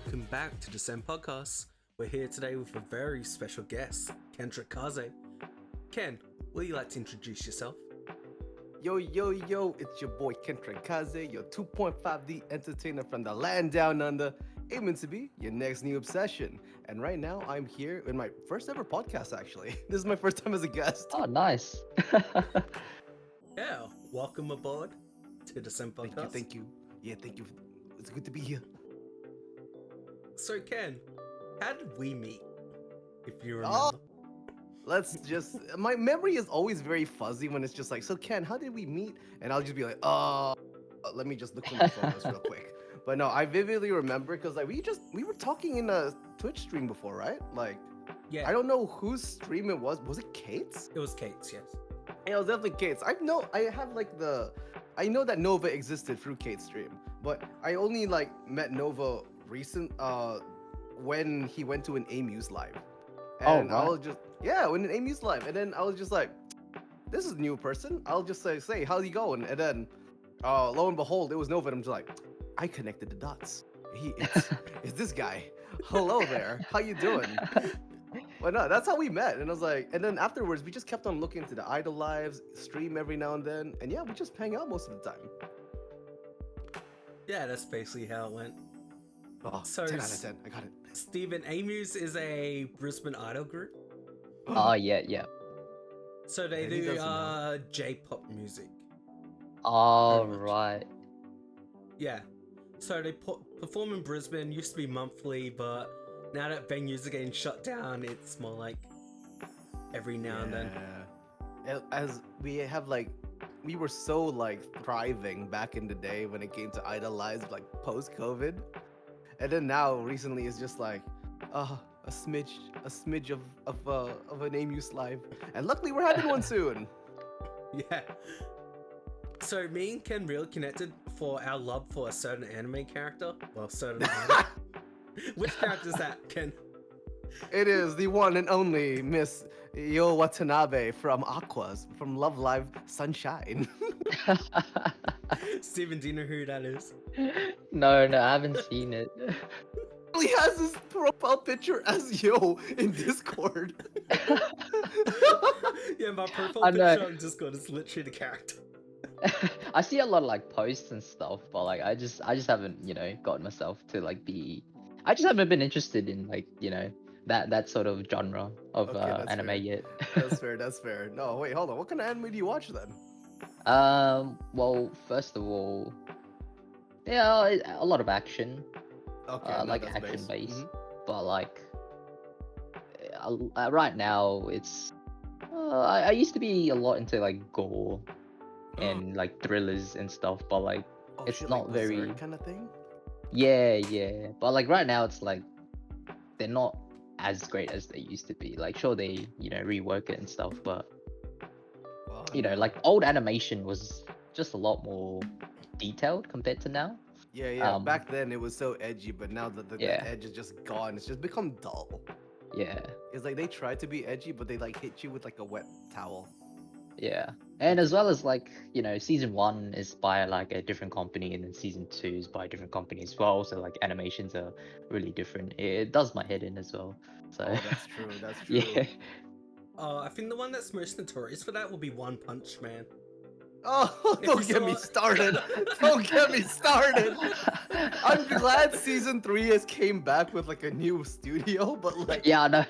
welcome back to the SEN Podcast. We're here today with a very special guest, KentraKaze. Ken, would you like to introduce yourself? Yo, it's your boy KentraKaze, your 2.5D entertainer from the land down under, aiming to be your next new obsession. And right now, I'm here in my first ever podcast, actually. This is my first time as a guest. Oh, nice. Yeah, welcome aboard to the SEN Podcast. Thank you. Yeah, thank you. It's good to be here. So, Ken, how did we meet? If you remember. Oh, let's just... My memory is always very fuzzy when it's just like, so Ken, how did we meet? And I'll just be like, let me just look through my photos real quick. But no, I vividly remember because like we were talking in a Twitch stream before, right? Like, Yeah, I don't know whose stream it was. Was it Kate's? it was Kate's, yes. Yeah, it was definitely Kate's. I know that Nova existed through Kate's stream, but I only like met Nova when he went to an AMU's live. And I was just when an AMU's live, and then I was just like, this is a new person. I'll just say, how's he going? And then lo and behold, it was Nova, and I'm just like, I connected the dots. It's this guy. Hello there. How you doing? Well, no, that's how we met. And I was like, and then afterwards, we just kept on looking to the Idol Lives, stream every now and then. And yeah, we just hang out most of the time. Yeah, that's basically how it went. Oh, So 10 out of 10. I got it. Stephen, AMU's is a Brisbane idol group. Oh, yeah. So they And he do doesn't know. J-pop music. All Pretty much. right. Yeah. So they perform in Brisbane, used to be monthly, but now that venues are getting shut down, it's more like every now and then. As we have like, we were so like thriving back in the day when it came to Idol Lives, like post-COVID. And then now recently it's just like, a smidge of an AMU's live. And luckily we're having one soon. Yeah. So me and Ken really connected for our love for a certain anime character. Well, certain anime. Which character is that, Ken? It is the one and only Miss Yo Watanabe from Aquas, from Love Live Sunshine. Steven, do you know who that is? No, I haven't seen it. He has his profile picture as Yo in Discord. Yeah, my profile I know. picture on Discord is literally the character. I see a lot of like posts and stuff, but like I just haven't, gotten myself to like be. I just haven't been interested in like, that sort of genre of Okay, that's anime fair. yet. That's fair. No, wait, hold on. What kind of anime do you watch then? Well, first of all, yeah, a lot of action, Okay, no, like that's action base. based, but like right now it's. I used to be a lot into like gore and like thrillers and stuff, but like Oh, it's shit, not like very- Berserk kind of thing. yeah, but like right now it's like they're not as great as they used to be. Like sure they rework it and stuff, but Oh, like old animation was just a lot more detailed compared to now. yeah. Back then it was so edgy, but now the Yeah. edge is just gone. It's just become dull. Yeah, It's like they try to be edgy, but they like hit you with like a wet towel. yeah. And as well as like season 1 is by like a different company, and then season 2 is by a different company as well, so like animations are really different. It does my head in as well, so Oh, that's true. That's true. yeah. I think the one that's most notorious for that will be One Punch Man. Oh, If don't you get me saw- started. Don't get me started. I'm glad season 3 has came back with like a new studio, but like, Yeah, I know.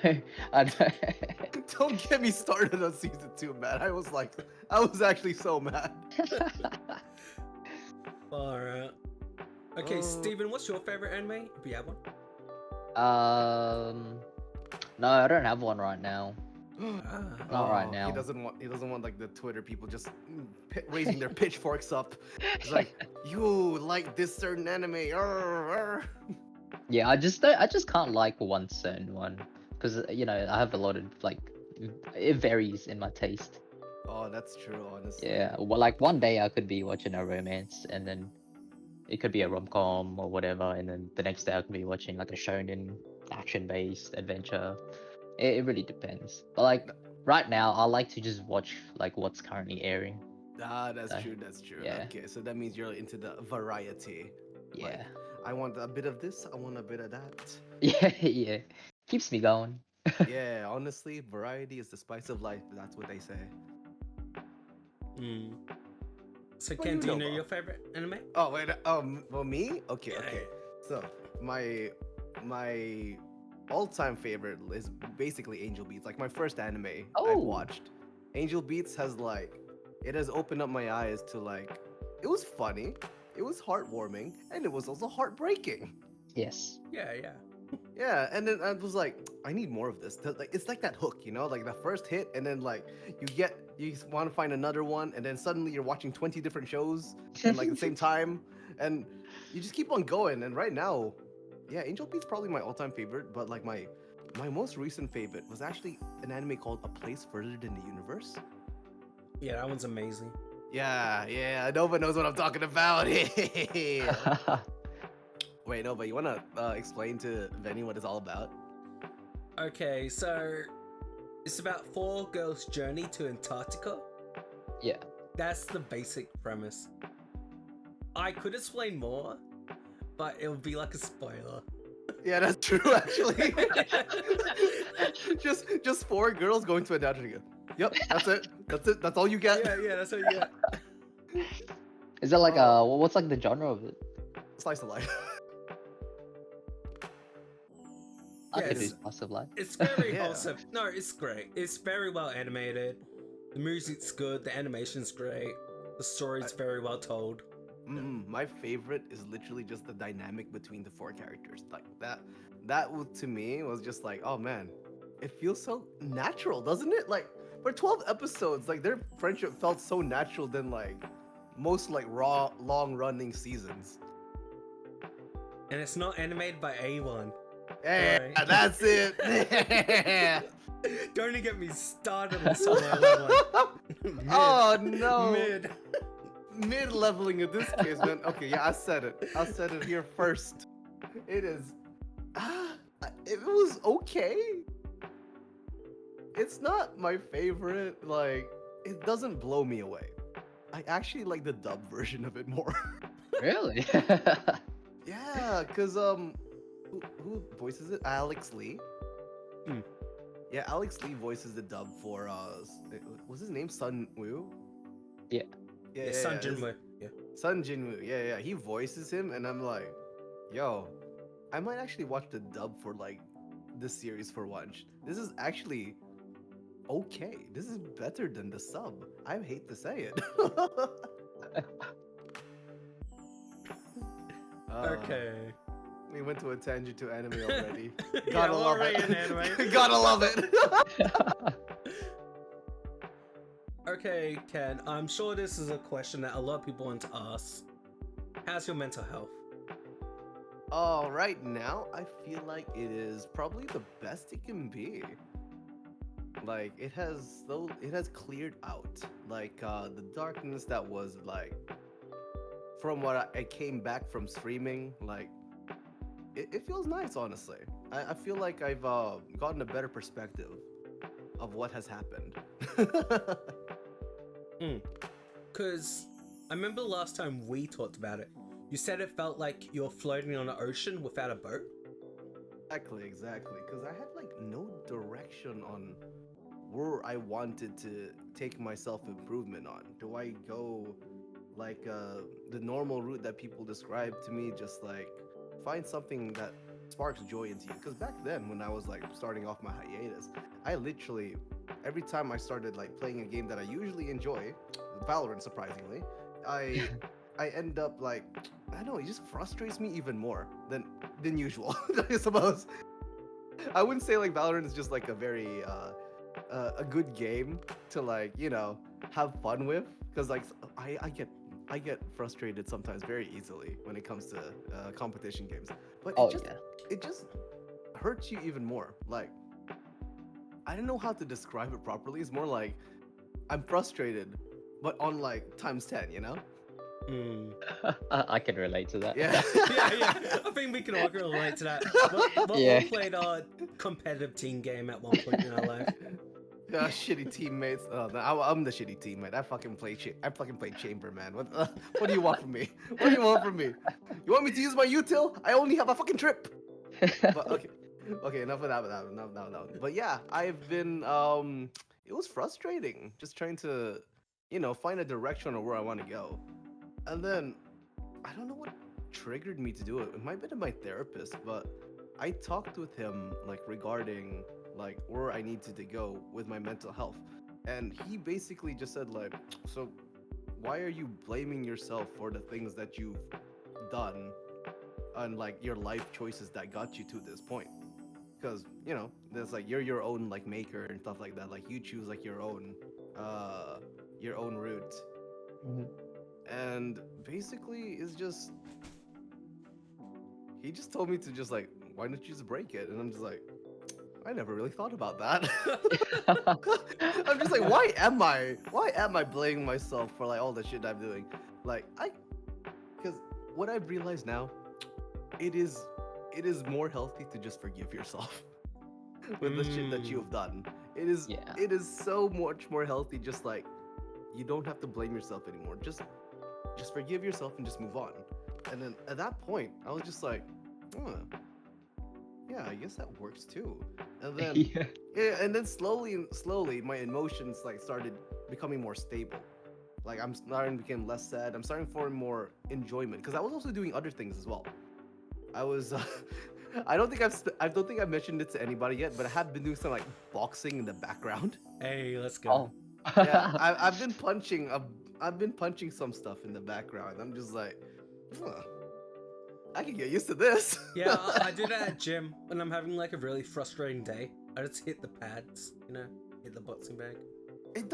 don't get me started on season 2, man. I was actually so mad. Alright. Okay, Oh. Steven, what's your favorite anime? If you have one. No, I don't have one right now. Not right Oh, now. He doesn't want like the Twitter people just raising their pitchforks up. It's like, you like this certain anime. Yeah, I just can't like one certain one because I have a lot of like it varies in my taste. Oh, that's true, honestly. Yeah, well, like one day I could be watching a romance, and then it could be a rom-com or whatever, and then the next day I could be watching like a shonen action-based adventure. It really depends. But like right now, I like to just watch like what's currently airing. Ah, that's Uh, true. That's true. yeah. Okay, so that means you're into the variety. Yeah. I want a bit of this, I want a bit of that. Yeah, yeah. Keeps me going. Yeah, honestly, variety is the spice of life. That's what they say. Mm. So What Ken, do do you you know know your about? favorite anime? Oh wait, well me? Okay, Yeah. okay. So my all-time favorite is basically Angel Beats. Like my first anime I've Oh, watched. Angel Beats has like it has opened up my eyes to like it was funny, it was heartwarming, and it was also heartbreaking. yes. Yeah, yeah. Yeah, and then I was like, I need more of this. Like it's like that hook, you know, like the first hit, and then like you want to find another one, and then suddenly you're watching 20 different shows and like the same time, and you just keep on going. And right now, yeah, Angel Beats probably my all-time favorite, but like my most recent favorite was actually an anime called A Place Further Than the Universe. Yeah, that one's amazing. Yeah, Nova knows what I'm talking about. Wait, no, but you wanna explain to Venny what it's all about? Okay, so it's about 4 girls' journey to Antarctica. Yeah. That's the basic premise. I could explain more, but it would be like a spoiler. Yeah, that's true. Actually, just 4 girls going to Antarctica. Yep, that's it. That's it. That's all you get. Yeah, that's what you get. Is that like Oh. what's like the genre of it? Slice of life. I Yeah, could do it's- Slice of Life. It's very Yeah. wholesome. No, it's great. It's very well animated. The music's good. The animation's great. The story's very well told. My favorite is literally just the dynamic between the 4 characters. Like that to me was just like, oh man, it feels so natural, doesn't it? Like for 12 episodes, like their friendship felt so natural than like most like raw long running seasons. And it's not animated by A1. Yeah, Right. that's it. Don't even get me started on Solo Leveling. Mid. Oh no. Mid. Mid leveling in this case, man. Okay, yeah, I said it here first. It is. It was okay. It's not my favorite. Like, it doesn't blow me away. I actually like the dub version of it more. Really? Yeah, cause who voices it? Alex Lee. Hmm. Yeah, Alex Lee voices the dub for was his name Sun Woo? Yeah. Yeah, Sun Jinwoo. Yeah. Sun Jinwoo. Yeah. He voices him, and I'm like, yo, I might actually watch the dub for like this series for once. This is actually okay. This is better than the sub. I hate to say it. Okay. We went to a tangent to anime already. Yeah, Gotta we're love already it. in anime. Gotta love it. Okay, Ken, I'm sure this is a question that a lot of people want to ask. How's your mental health? Right now, I feel like it is probably the best it can be. Like it has cleared out. Like the darkness that was like from what I came back from streaming, like it feels nice, honestly. I feel like I've gotten a better perspective of what has happened. Because I remember the last time we talked about it, you said it felt like you're floating on an ocean without a boat. Exactly. Because I had like no direction on where I wanted to take my self improvement on. Do I go like the normal route that people describe to me, just like find something that sparks joy into you? Because back then, when I was like starting off my hiatus, I literally every time I started like playing a game that I usually enjoy, Valorant, surprisingly, I end up like, I don't know, it just frustrates me even more than usual. I suppose I wouldn't say like Valorant is just like a very a good game to like, you know, have fun with, because like I get frustrated sometimes very easily when it comes to competition games, but it just hurts you even more. Like, I don't know how to describe it properly. It's more like I'm frustrated, but on like times 10, you know? I can relate to that. Yeah. yeah. I think we can all relate to that. We Yeah. all played a competitive team game at one point in our life. Shitty teammates. Oh, no, I'm the shitty teammate. I fucking play chamber, man. What do you want from me? What do you want from me? You want me to use my util? I only have a fucking trip. But okay, enough of that. No. But yeah, I've been it was frustrating just trying to, find a direction of where I want to go, and then I don't know what triggered me to do it. It might have been my therapist, but I talked with him like regarding like where I needed to go with my mental health, and he basically just said like, so why are you blaming yourself for the things that you've done and like your life choices that got you to this point? Because there's like you're your own like maker and stuff like that. Like you choose like your own route, Mhm. and basically it's just he just told me to just like, why don't you just break it? And I'm just like, I never really thought about that. I'm just like, why am I blaming myself for like all the shit I'm doing? Like because what I've realized now, it is more healthy to just forgive yourself with the shit that you've done. It is Yeah. it is so much more healthy. Just like you don't have to blame yourself anymore. Just forgive yourself and just move on. And then at that point, I was just like, yeah, I guess that works too. And then and then slowly my emotions like started becoming more stable. Like I'm starting to become less sad. I'm starting to form more enjoyment because I was also doing other things as well. I was I don't think I've mentioned it to anybody yet, but I have been doing some like boxing in the background. Hey, let's go. Oh. Yeah, I've been punching some stuff in the background. I'm just like, huh, I can get used to this. Yeah, I do that at gym when I'm having like a really frustrating day. I just hit the pads, hit the boxing bag. It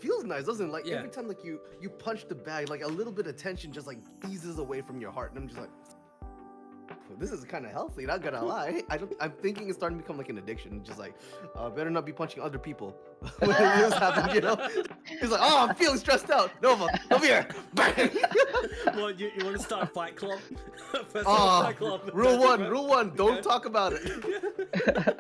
feels nice, doesn't it? Like Yeah. every time like you punch the bag, like a little bit of tension just like eases away from your heart, and I'm just like, this is kind of healthy, not gonna lie. I'm thinking it's starting to become like an addiction. Just like, better not be punching other people when this happens, He's like, oh, I'm feeling stressed out. Nova, come here. Bang. Well, you want to start a fight club? First Oh, fight club. rule one, don't talk about it.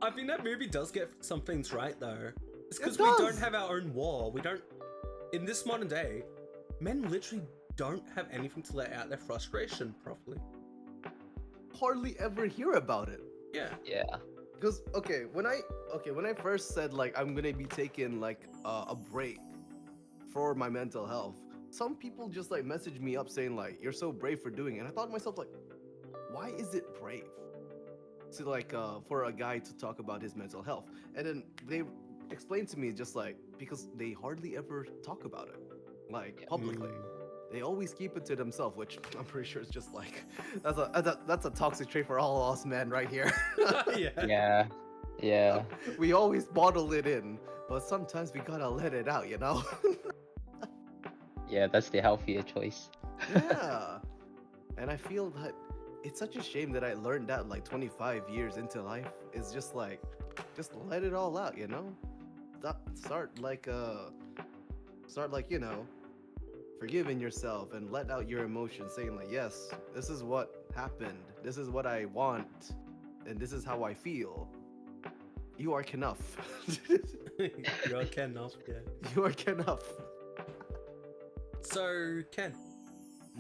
I think that movie does get some things right though. It's because It we does. don't have our own war. We don't. In this modern day, men literally don't have anything to let out their frustration properly. Hardly ever hear about it. Yeah. Yeah. Because when I first said like I'm gonna be taking like a break for my mental health, some people just like messaged me up saying like, you're so brave for doing it. And I thought to myself like, why is it brave to like for a guy to talk about his mental health? And then they explained to me just like, because they hardly ever talk about it like publicly. They always keep it to themselves, which I'm pretty sure is just like that's a toxic trait for all of us men right here. Yeah. Yeah. We always bottle it in, but sometimes we gotta let it out, Yeah, that's the healthier choice. Yeah. And I feel that it's such a shame that I learned that like 25 years into life. It's just like, just let it all out, Start like forgiving yourself and let out your emotions, saying like, yes, this is what happened, this is what I want, and this is how I feel. You are enough. You are Ken enough, yeah. You are enough. So, Ken,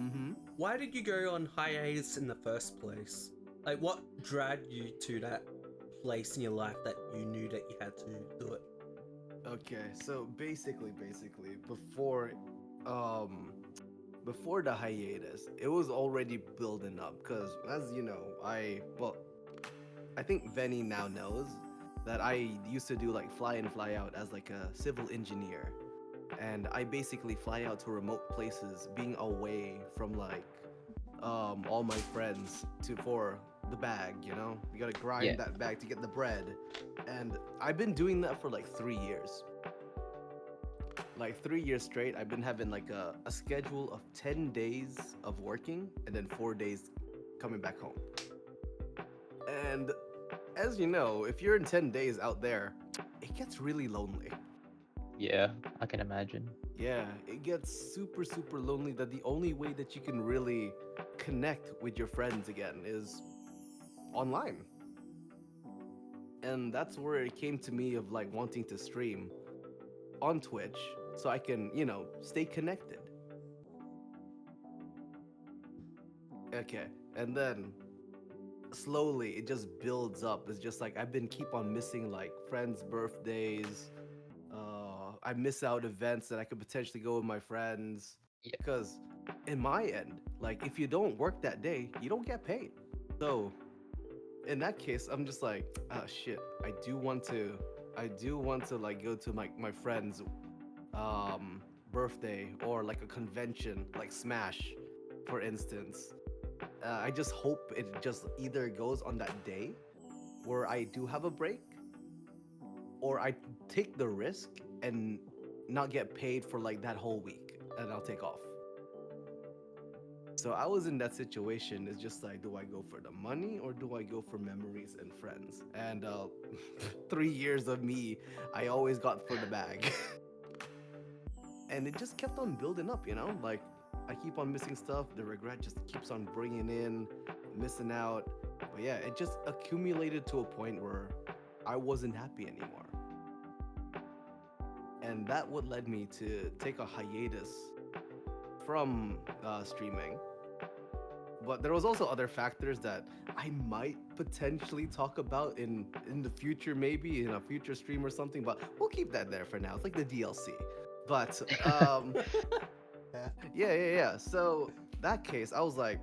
Mm-hmm. why did you go on hiatus in the first place? Like, what dragged you to that place in your life that you knew that you had to do it? Okay, so basically, before the hiatus, it was already building up. Cause as you know, I think Venny now knows that I used to do like fly in, fly out as like a civil engineer, and I basically fly out to remote places, being away from like all my friends for the bag. You gotta grind that bag to get the bread, and I've been doing that for like 3 years. Like 3 years straight, I've been having like a schedule of 10 days of working and then 4 days coming back home. And as you know, if you're in 10 days out there, it gets really lonely. Yeah, I can imagine. Yeah, it gets super, super lonely that the only way that you can really connect with your friends again is online. And that's where it came to me of like wanting to stream on Twitch so I can, stay connected. Okay. And then slowly it just builds up. It's just like I've been keep on missing like friends' birthdays. I miss out events that I could potentially go with my friends. Yeah. Because in my end, like if you don't work that day, you don't get paid. So in that case, I'm just like, oh shit. I do want to like go to my friend's birthday or like a convention like Smash, for instance. I just hope it just either goes on that day where I do have a break, or I take the risk and not get paid for like that whole week and I'll take off. So I was in that situation. It's just like, do I go for the money or do I go for memories and friends? And 3 years of me, I always got for the bag. And it just kept on building up, like I keep on missing stuff. The regret just keeps on bringing in, missing out. But yeah, it just accumulated to a point where I wasn't happy anymore. And that would led me to take a hiatus from streaming. But there was also other factors that I might potentially talk about in the future, maybe in a future stream or something. But we'll keep that there for now. It's like the DLC. But yeah. So that case, I was like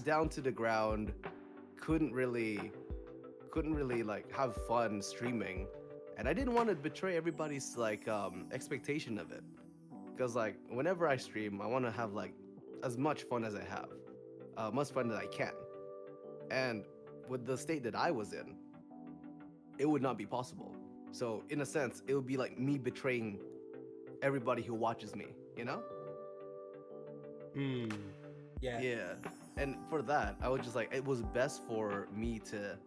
down to the ground. Couldn't really like have fun streaming, and I didn't want to betray everybody's like expectation of it. Because like whenever I stream, I want to have like as much fun as I have, much fun that I can. And with the state that I was in, it would not be possible. So in a sense, it would be like me betraying everybody who watches me, Yeah. Yeah. And for that, I was just like, it was best for me to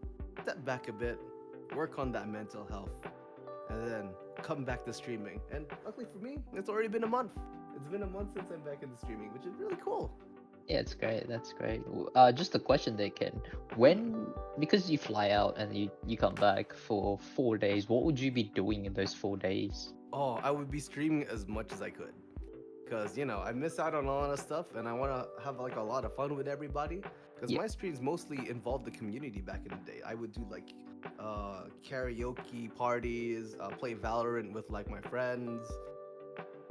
step back a bit, work on that mental health, and then come back to streaming. And luckily for me, it's already been a month. It's been a month since I'm back into streaming, which is really cool. Yeah, it's great. That's great. Just a question there, Ken. Because you fly out and you come back for 4 days, what would you be doing in those 4 days? Oh, I would be streaming as much as I could. Because, I miss out on a lot of stuff and I want to have like a lot of fun with everybody. Because my streams mostly involved the community back in the day. I would do like karaoke parties, play Valorant with like my friends.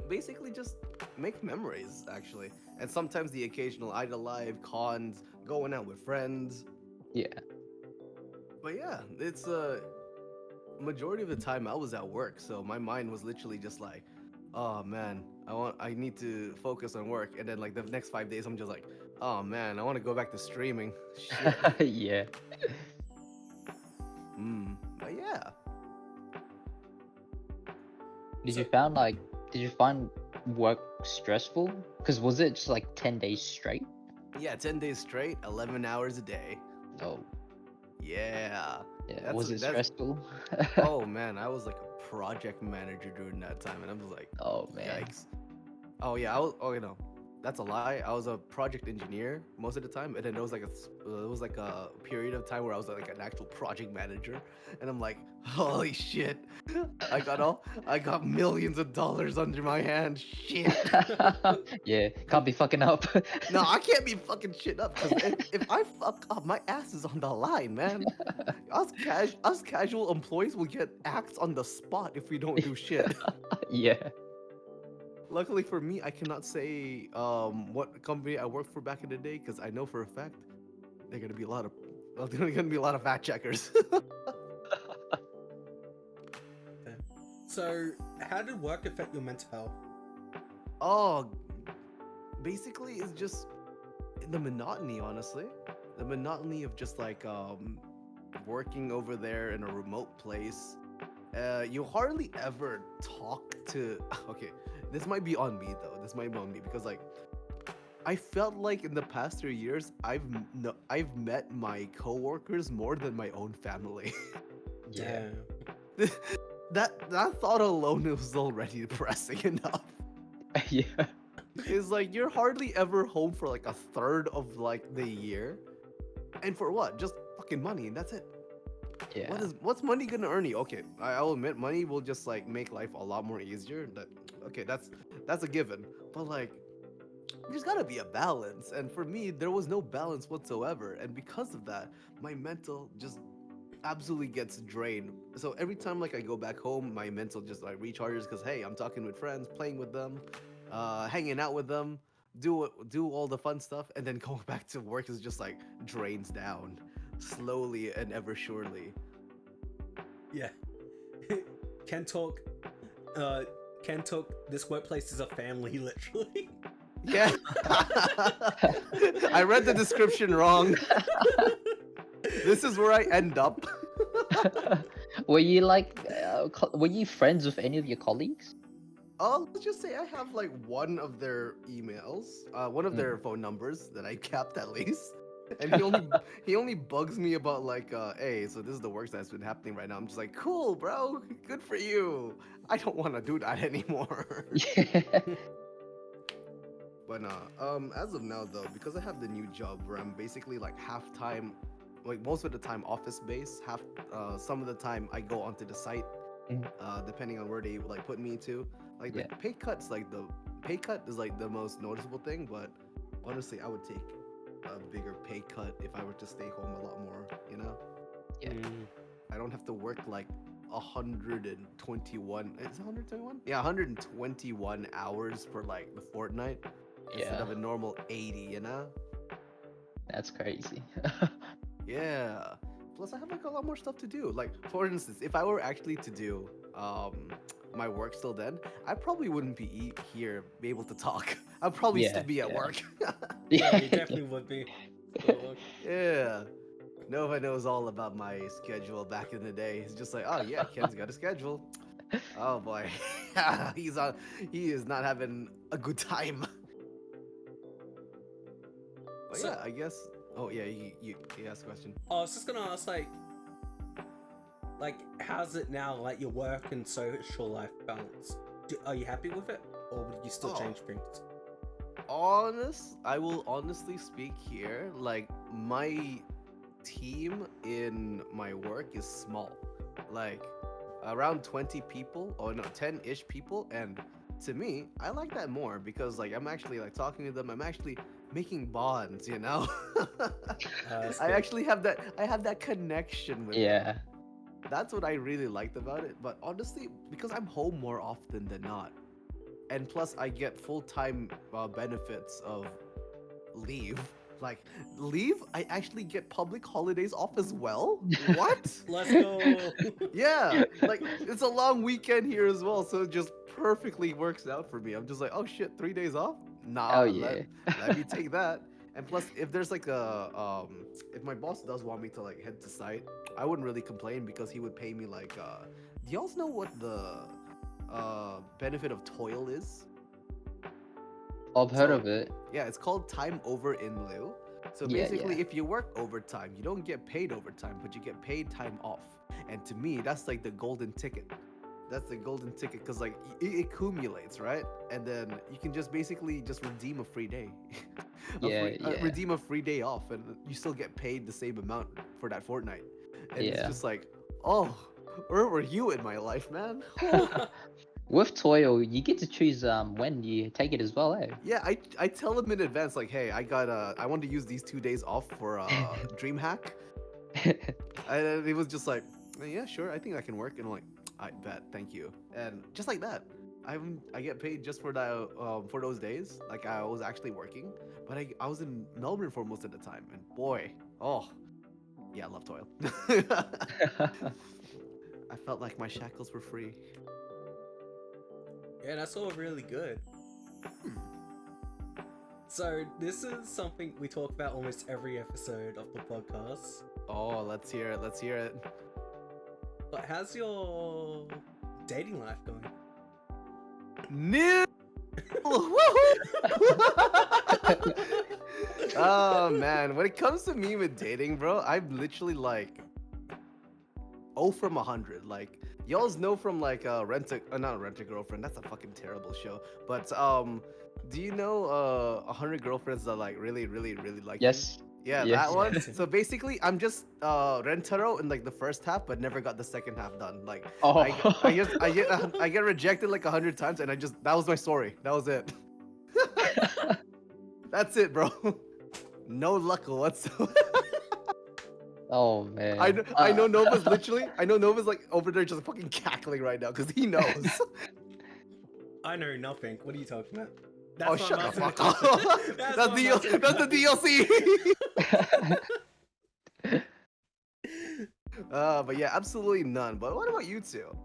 Basically just make memories, actually. And sometimes the occasional Idle Live, cons, going out with friends. Yeah. But yeah, it's majority of the time I was at work, so my mind was literally just like, oh man, I need to focus on work. And then like the next 5 days I'm just like, oh man, I want to go back to streaming. Shit. Yeah. But yeah. Did you find work stressful? Because was it just like 10 days straight? Yeah, 10 days straight, 11 hours a day. Oh. Yeah. Yeah. Was it stressful? Oh man, I was like a project manager during that time, and I'm just like, oh man. Yikes. Oh yeah, that's a lie. I was a project engineer most of the time, and then there was like a period of time where I was like an actual project manager, and I'm like, holy shit, I got millions of dollars under my hand. Shit. Yeah, can't be fucking up. No, I can't be fucking shit up, because if I fuck up, my ass is on the line, man. Us casual employees will get axed on the spot if we don't do shit. Yeah. Luckily for me, I cannot say what company I worked for back in the day, because I know for a fact they're gonna be a lot of fact checkers. So, how did work affect your mental health? Oh, basically, it's just the monotony. Honestly, the monotony of just like working over there in a remote place. You hardly ever talk to. Okay. This might be on me though. This might be on me because like I felt like in the past 3 years I've met my coworkers more than my own family. Yeah. That thought alone was already depressing enough. Yeah. It's like you're hardly ever home for like a third of like the year, and for what? Just fucking money, and that's it. Yeah. What's money gonna earn you? Okay, I'll admit money will just like make life a lot more easier. Okay, that's a given. But like, there's gotta be a balance, and for me, there was no balance whatsoever, and because of that, my mental just absolutely gets drained. So every time like I go back home, my mental just like recharges because hey, I'm talking with friends, playing with them, hanging out with them, do all the fun stuff, and then going back to work is just like drains down slowly and ever surely. Yeah. Ken talk. Ken talk. This workplace is a family, literally. Yeah. I read the description wrong. This is where I end up. Were you like, were you friends with any of your colleagues? Let's just say I have like one of their emails, one of their phone numbers that I kept at least, and he only bugs me about like, hey, so this is the work that's been happening right now. I'm just like, cool, bro, good for you. I don't want to do that anymore. Yeah. But as of now though, because I have the new job where I'm basically like half time, like most of the time office based, some of the time I go onto the site, depending on where they like put me to. Like the pay cut's like the pay cut is like the most noticeable thing, but honestly, I would take a bigger pay cut if I were to stay home a lot more. You know? Yeah. I don't have to work like 121. Is it 121? Yeah, 121 hours for like the fortnight. Instead of a normal 80, you know? That's crazy. Yeah. Plus, I have like a lot more stuff to do. Like, for instance, if I were actually to do my work still then, I probably wouldn't be be able to talk. I'd probably still be at work. Yeah, you definitely would be. Yeah. Nova knows all about my schedule back in the day. He's just like, oh yeah, Ken's got a schedule. Oh boy, he is not having a good time. But So- yeah, I guess. Oh yeah, you asked a question. I was just gonna ask, like, how's it now? Like your work and social life balance. Are you happy with it, or would you still change things? I will honestly speak here. Like my team in my work is small, like around 20 people, or no, 10-ish people, and to me, I like that more because like I'm actually like talking to them. I'm actually making bonds, you know. I actually have that connection with them. Yeah. That's what I really liked about it. But honestly, because I'm home more often than not, and plus I get full-time benefits of leave. Like leave, I actually get public holidays off as well. What? Let's go. Yeah, like it's a long weekend here as well, so it just perfectly works out for me. I'm just like, oh shit, 3 days off? Nah, Oh yeah. let me take that. And plus, if there's like if my boss does want me to like head to site, I wouldn't really complain because he would pay me like, do y'all know what the benefit of toil is? I've heard of it. Yeah, it's called time over in lieu. So Yeah, basically, yeah. if you work overtime, you don't get paid overtime, but you get paid time off. And to me, that's like the golden ticket. That's the golden ticket because like it accumulates, right? And then you can just basically just redeem a free day. Yeah. Redeem a free day off, and you still get paid the same amount for that fortnight. And it's Yeah. just like, oh, where were you in my life, man? With toil, you get to choose when you take it as well, eh? Yeah, I tell him in advance, like, hey, I want to use these 2 days off for dream hack. And he was just like, yeah, sure, I think I can work. And I'm like, I bet, thank you. And just like that, I get paid just for that for those days. Like I was actually working, but I was in Melbourne for most of the time. And boy, oh, yeah, I love toil. I felt like my shackles were free. Yeah, that's all really good. So this is something we talk about almost every episode of the podcast. Oh, let's hear it. Let's hear it. But how's your dating life going? Nil. Oh man, when it comes to me with dating, bro, I'm literally like 0 from 100. Like y'all's know from like not Rent a Girlfriend. That's a fucking terrible show. But do you know 100 girlfriends that like really like you? Yes. Yeah, Yes. that one. Yes. So basically, I'm just Rentaro in like the first half, but never got the second half done. Like Oh. I get rejected like 100 times, and that was my story. That was it. That's it, bro. No luck whatsoever. Oh man. I know Nova's like over there just fucking cackling right now because he knows. I know nothing. What are you talking about? Oh, why shut I'm the asking fuck question. up. That's That's why the I'm asking that's the DLC. But yeah, absolutely none. But what about you two?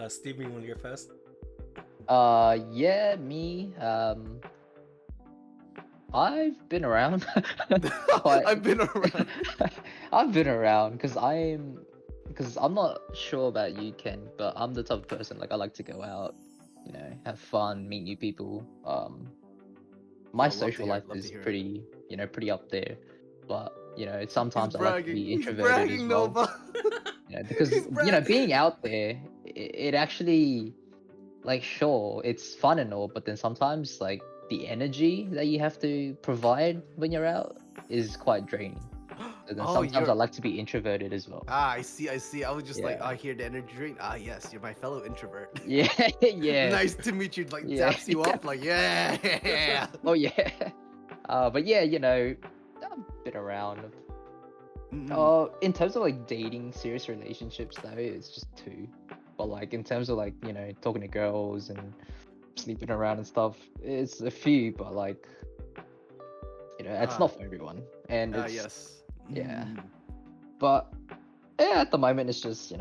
Steve, you want to go first? Yeah, me. I've been around. Quite- I've been around. I've been around because I'm not sure about you, Ken, but I'm the type of person like I like to go out, have fun, meet new people. My love to social hear it, life love to is hear it. pretty, pretty up there. But sometimes I like to be He's introverted as bragging, well. Nova. Because He's bragging. being out there, it actually, like, sure, it's fun and all, but then sometimes like the energy that you have to provide when you're out is quite draining. So then Oh, sometimes I you're. like to be introverted as well. I see. I was just like, Yeah. I hear the energy drink. Yes, you're my fellow introvert. Yeah, yeah, Nice to meet you. Like Yeah. taps you up. Like yeah. oh yeah. But yeah, I've been around. In terms of like dating, serious relationships though, it's just two. But like in terms of like talking to girls and sleeping around and stuff, it's a few. But like it's not for everyone. And it's Yes. yeah. Mm. But yeah, at the moment it's just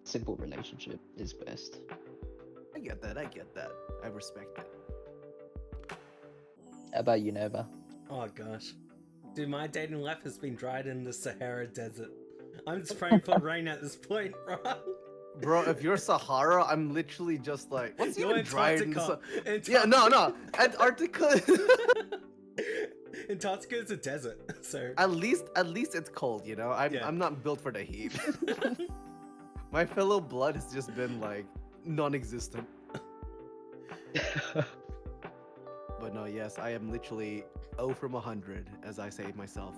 simple relationship is best. I get that. I respect it. How about you, Nova? Oh gosh. Dude, my dating life has been dried in the Sahara Desert. I'm just praying for rain at this point, bro. Bro, if you're Sahara, I'm literally just like, what's You're even drier than Antarctica. Yeah, no. Antarctica. Antarctica is a desert, so At least it's cold, I'm Yeah. I'm not built for the heat. My fellow blood has just been like non-existent. But no, yes, I am literally 0 from 100, as I say myself.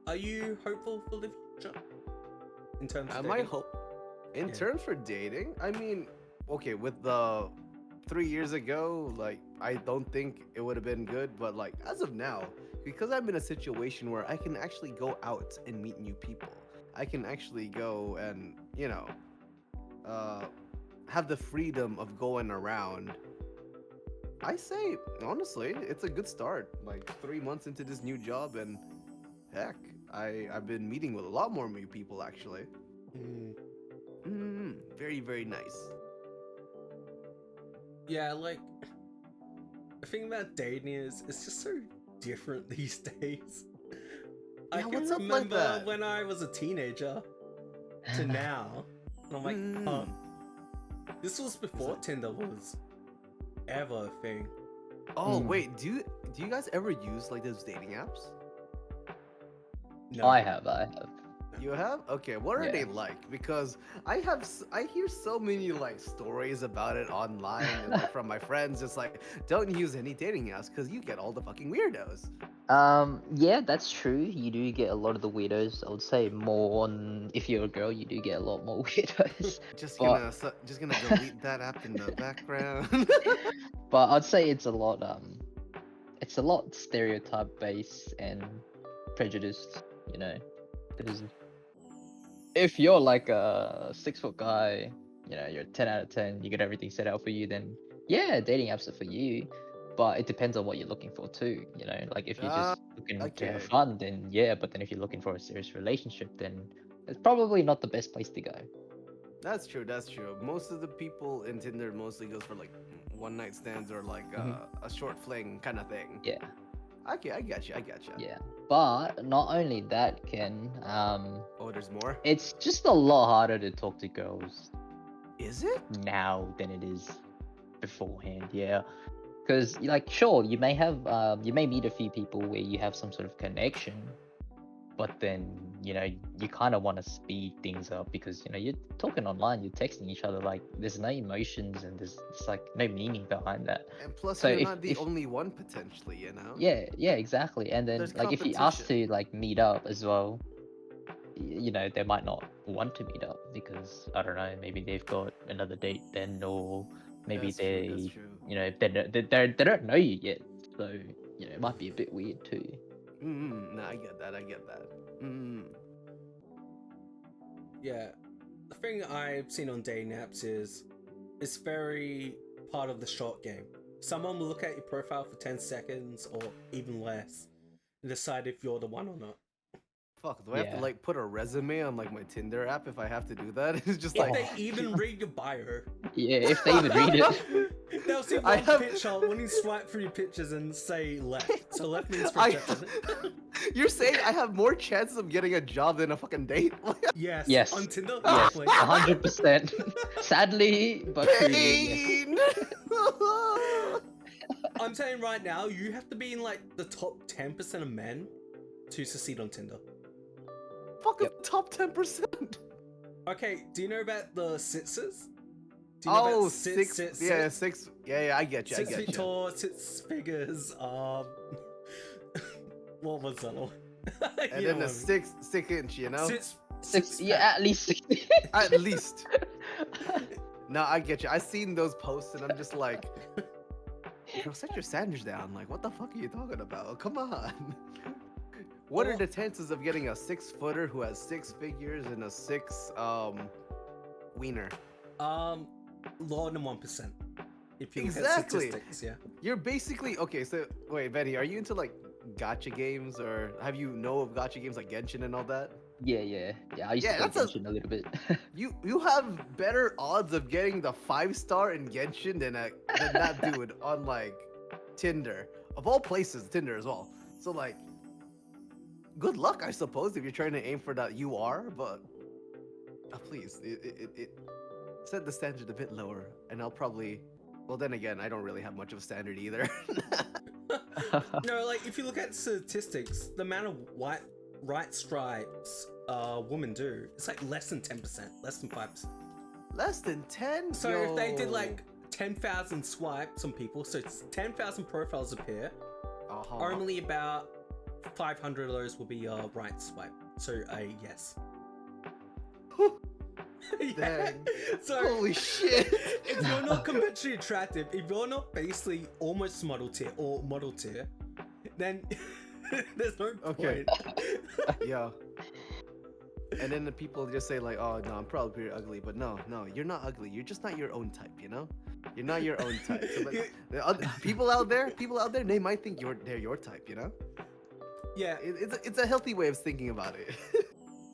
Are you hopeful for the future? In terms of Am dating? I hope? In Yeah. terms for dating, I mean, okay, with the 3 years ago, like I don't think it would have been good, but like as of now, because I'm in a situation where I can actually go out and meet new people, I can actually go and have the freedom of going around. I say honestly, it's a good start. Like 3 months into this new job, and heck, I've been meeting with a lot more new people actually. Very, very nice. Yeah, like the thing about dating is it's just so different these days. I Yeah, can what's up like remember that? when I was a teenager to now, and I'm like, oh, this was before Tinder was ever a thing. Oh wait, do you guys ever use like those dating apps? No. I have. You have? Okay, what are they like? Because I hear so many like stories about it online and like from my friends. It's like, don't use any dating apps because you get all the fucking weirdos. Yeah, that's true. You do get a lot of the weirdos. I would say more on if you're a girl, you do get a lot more weirdos. Just But- gonna delete that app in the background. But I'd say it's a lot stereotype based and prejudiced, because if you're like a 6 foot guy, you're 10 out of 10, you get everything set out for you, then yeah, dating apps are for you. But it depends on what you're looking for too, like if you're just looking to okay. have fun, then yeah, but then if you're looking for a serious relationship, then it's probably not the best place to go. That's true. Most of the people in Tinder mostly goes for like one night stands or like a short fling kind of thing. Yeah. Okay, I got you. Yeah. But not only that, Ken, Oh, there's more? it's just a lot harder to talk to girls Is it? now than it is beforehand. Yeah. Because like sure, you may meet a few people where you have some sort of connection, but then you kind of want to speed things up because you're talking online, you're texting each other, like there's no emotions and there's like no meaning behind that. And plus, So you're if not the only one potentially, you know? yeah, exactly. And then There's like if you ask competition. to like meet up as well, they might not want to meet up because I don't know, maybe they've got another date then, or maybe That's true, that's true. they don't know you yet, so it might be a bit weird too. No, I get that. Yeah. The thing I've seen on dating apps is it's very part of the short game. Someone will look at your profile for 10 seconds or even less and decide if you're the one or not. Fuck, do I have to Yeah. like put a resume on like my Tinder app if I have to do that? It's just If like they even read your bio, Yeah, if they even read it. they'll see I one have- picture, when you swipe through your pictures and say left. So left means I- rejected. You're saying I have more chances of getting a job than a fucking date? Yes. Yes. On Tinder, Yes, definitely. 100%. Sadly, but truly, Pain! I'm saying right now, you have to be in like the top 10% of men to succeed on Tinder. Fucking top 10%. Okay, do you know about the sitses? Do you know Oh, about six. Yeah, six. Yeah, I get you. 6 I feet get you. tall, 6 figures. What was that one? And then the 6 inch, you know? six, yeah, at least 60. At least. No, I get you. I seen those posts and I'm just like, bro, set your standards down. Like, what the fuck are you talking about? Come on. What are the chances of getting a 6-footer who has 6 figures and a 6 wiener? Lower than 1%. If you look at Exactly. statistics, yeah. You're basically okay. So wait, Betty, are you into like gacha games or have you know of gacha games like Genshin and all that? Yeah. I used Yeah, to play that's a- Genshin a little bit. You have better odds of getting the 5-star in Genshin than that dude on like Tinder. Of all places, Tinder as well. So like, good luck, I suppose, if you're trying to aim for that UR. But please, it set the standard a bit lower, and I'll probably. Well, then again, I don't really have much of a standard either. No, like if you look at statistics, the amount of right stripes women do, it's like less than 10%, less than 5%. Less than 10? So if they did like 10,000 swipes on people, so it's 10,000 profiles appear, only about 500 of those will be a right swipe. So a yes. Yeah. Dang. So Holy shit. if you're not conventionally attractive, if you're not basically almost model tier or model tier, then there's no Okay. point. Yeah. And then the people just say like, oh no, I'm probably pretty ugly, but no, you're not ugly. You're just not your own type, you know? You're not your own type. So, like, the other, people out there, they might think they're your type, you know? Yeah. It's a healthy way of thinking about it.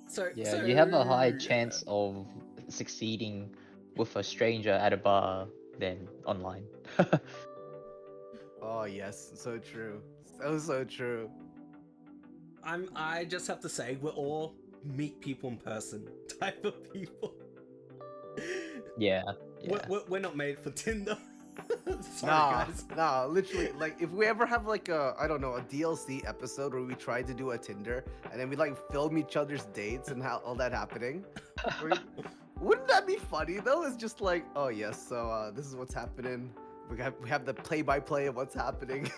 So Yeah, you have a high chance of succeeding with a stranger at a bar than online. Oh yes, so true. So true. I just have to say, we're all meet people in person type of people. Yeah. We're not made for Tinder. Sorry, Nah, guys. nah, literally, like, if we ever have, like, I don't know, a DLC episode where we try to do a Tinder, and then we, like, film each other's dates and how all that happening, wouldn't that be funny, though? It's just like, oh, yes, so, this is what's happening. We have the play-by-play of what's happening.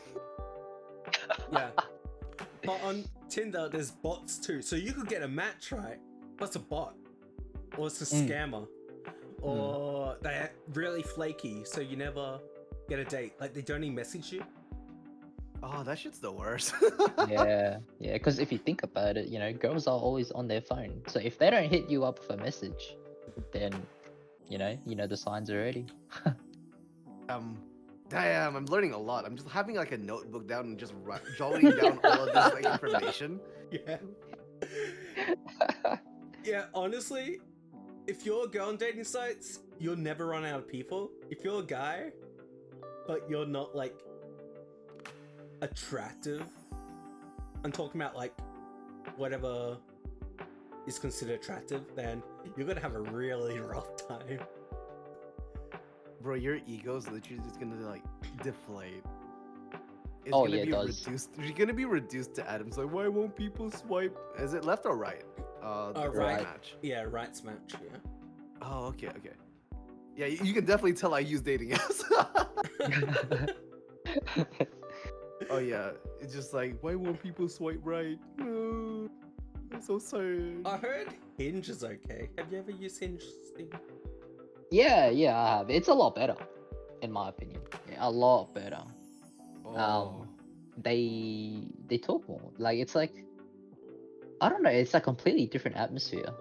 Yeah. But on Tinder, there's bots too. So you could get a match, right? What's a bot? Or it's a scammer. Or they're really flaky, so you never get a date. Like, they don't even message you. Oh, that shit's the worst. Yeah, because if you think about it, girls are always on their phone. So if they don't hit you up with a message, then, you know the signs already. Damn, I'm learning a lot. I'm just having, like, a notebook down and just jotting down all of this, like, information. Yeah. Yeah, honestly, if you're a girl on dating sites, you'll never run out of people. If you're a guy, but you're not, like, attractive, I'm talking about, like, whatever is considered attractive, then you're gonna have a really rough time. Bro, your ego's literally just gonna, like, deflate. is Oh, gonna yeah, it be does. reduced. You're gonna be reduced to atoms. Like, why won't people swipe? Is it left or right? The right. match. Yeah, rights match. Yeah. Oh, okay. Yeah, you can definitely tell I use dating apps. Oh yeah, it's just like, why won't people swipe right? No, I'm so sad. I heard Hinge is okay. Have you ever used Hinge, Steve? Yeah, I have. It's a lot better, in my opinion. Yeah, a lot better. Oh, They talk more. Like it's like I don't know. It's a completely different atmosphere.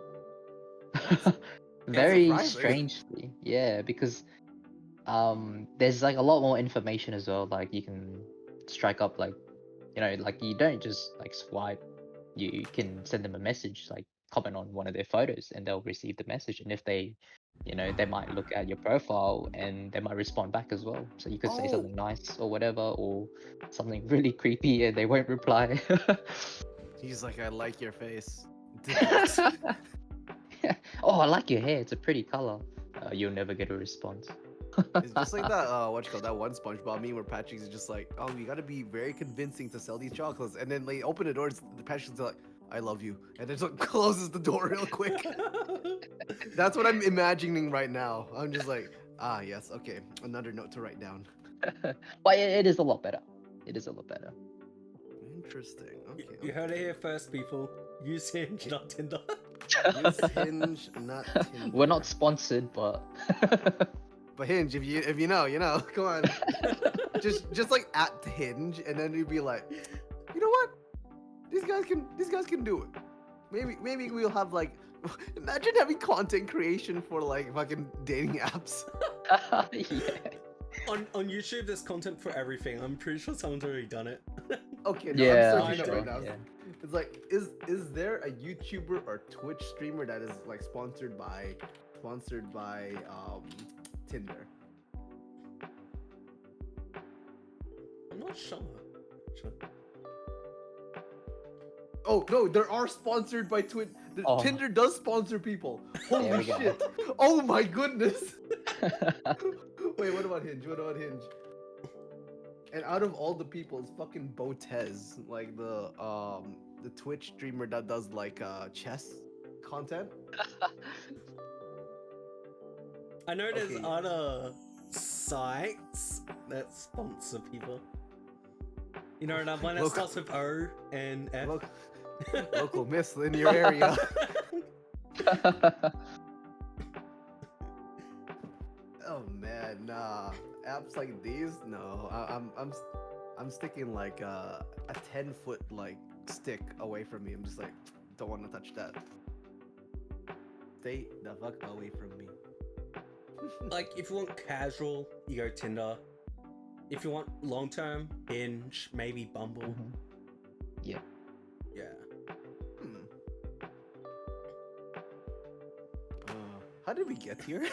that's Very surprising. strangely, yeah, because there's like a lot more information as well. Like you can strike up like like you don't just like swipe. You can send them a message, like comment on one of their photos, and they'll receive the message. And if they they might look at your profile and they might respond back as well. So you could say Oh, something nice or whatever, or something really creepy and they won't reply. he's like, I like your face. Oh, I like your hair. It's a pretty color. You'll never get a response. It's just like that. What you call that one SpongeBob meme where Patrick's just like, oh, you gotta be very convincing to sell these chocolates, and then they open the doors. The Patrick's like, I love you, and then just closes the door real quick. That's what I'm imagining right now. I'm just like, ah, yes, okay. Another note to write down. But it is a lot better. It is a lot better. Interesting. Okay. You heard it here first, people. Use Hinge, not Tinder. Use Hinge, not Tinder. We're not sponsored, but But Hinge, if you know, you know. Come on. just like at Hinge, and then you'd be like, you know what? These guys can do it. Maybe we'll have like, imagine having content creation for like fucking dating apps. yeah. On YouTube, there's content for everything. I'm pretty sure someone's already done it. Okay, no, Yeah, I'm searching it sure, right now. yeah. It's like, is there a YouTuber or Twitch streamer that is like sponsored by Tinder? I'm not sure. Oh no, there are sponsored by Twitch. Oh. Tinder does sponsor people. There Holy we go. shit! Oh my goodness! Wait, what about Hinge? And out of all the people, it's fucking Botez, like the Twitch streamer that does like chess content. I know there's Okay. other sites that sponsor people. You know, that one that Look. starts with O and F. Look, local myths in your area. Oh man, nah. Apps like these, no. I'm sticking like a 10-foot like stick away from me. I'm just like, don't want to touch that. Stay the fuck away from me. Like, if you want casual, you go Tinder. If you want long term, Hinge, maybe Bumble. Mhm. Yeah. Yeah. How did we get here?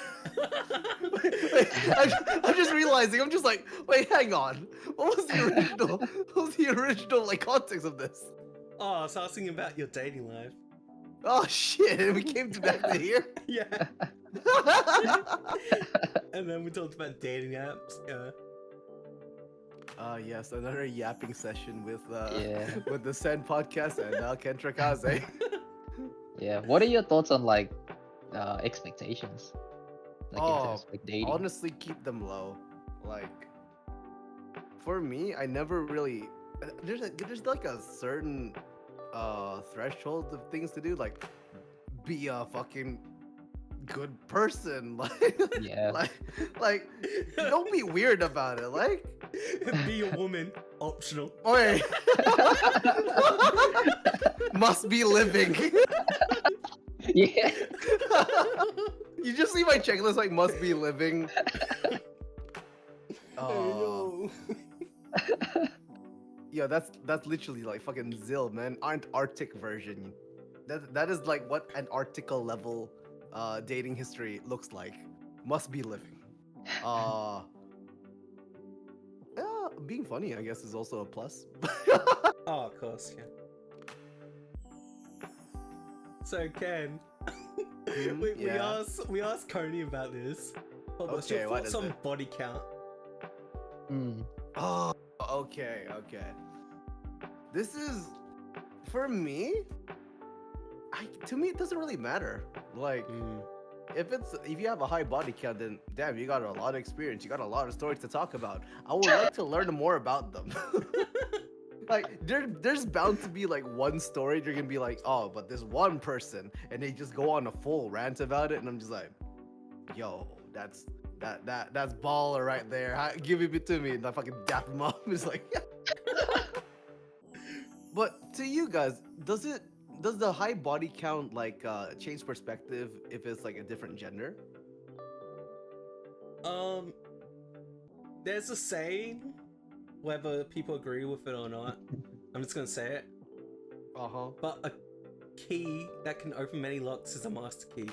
I'm just realizing. I'm just like, wait, hang on. What was the original? What was the original like context of this? Oh, so I was thinking about your dating life. Oh shit! We came back to here. Yeah. And then we talked about dating apps. Yeah. Yes, another yapping session with Yeah. with the SEN podcast and KentraKaze. Yeah. What are your thoughts on like expectations? Like in Oh, terms of like dating. Honestly, keep them low. Like, for me, I never really. There's like a certain threshold of things to do. Like, be a fucking good person. Like, Yeah. like, don't be weird about it. Like, Be a woman, optional. okay. Must be living. Yeah. You just see my checklist like must be living. Oh, yeah, that's literally like fucking Zill, man. Antarctic version. That is like what an article level dating history looks like. Must be living. Yeah, being funny, I guess, is also a plus. Oh, of course, yeah. So Ken, yeah. we asked Coney about this. What's Okay, your what thoughts is on it? body count? Mm. Oh, Okay. This is for me. To me, it doesn't really matter. Like, if you have a high body count, then damn, you got a lot of experience. You got a lot of stories to talk about. I would like to learn more about them. Like, there's bound to be like one story you're gonna be like, oh, but this one person, and they just go on a full rant about it, and I'm just like, yo, that's baller right there. Give it to me, and I fucking dap him up. It's like, but to you guys, does the high body count like change perspective if it's like a different gender? There's a saying, whether people agree with it or not. I'm just gonna say it. But a key that can open many locks is a master key.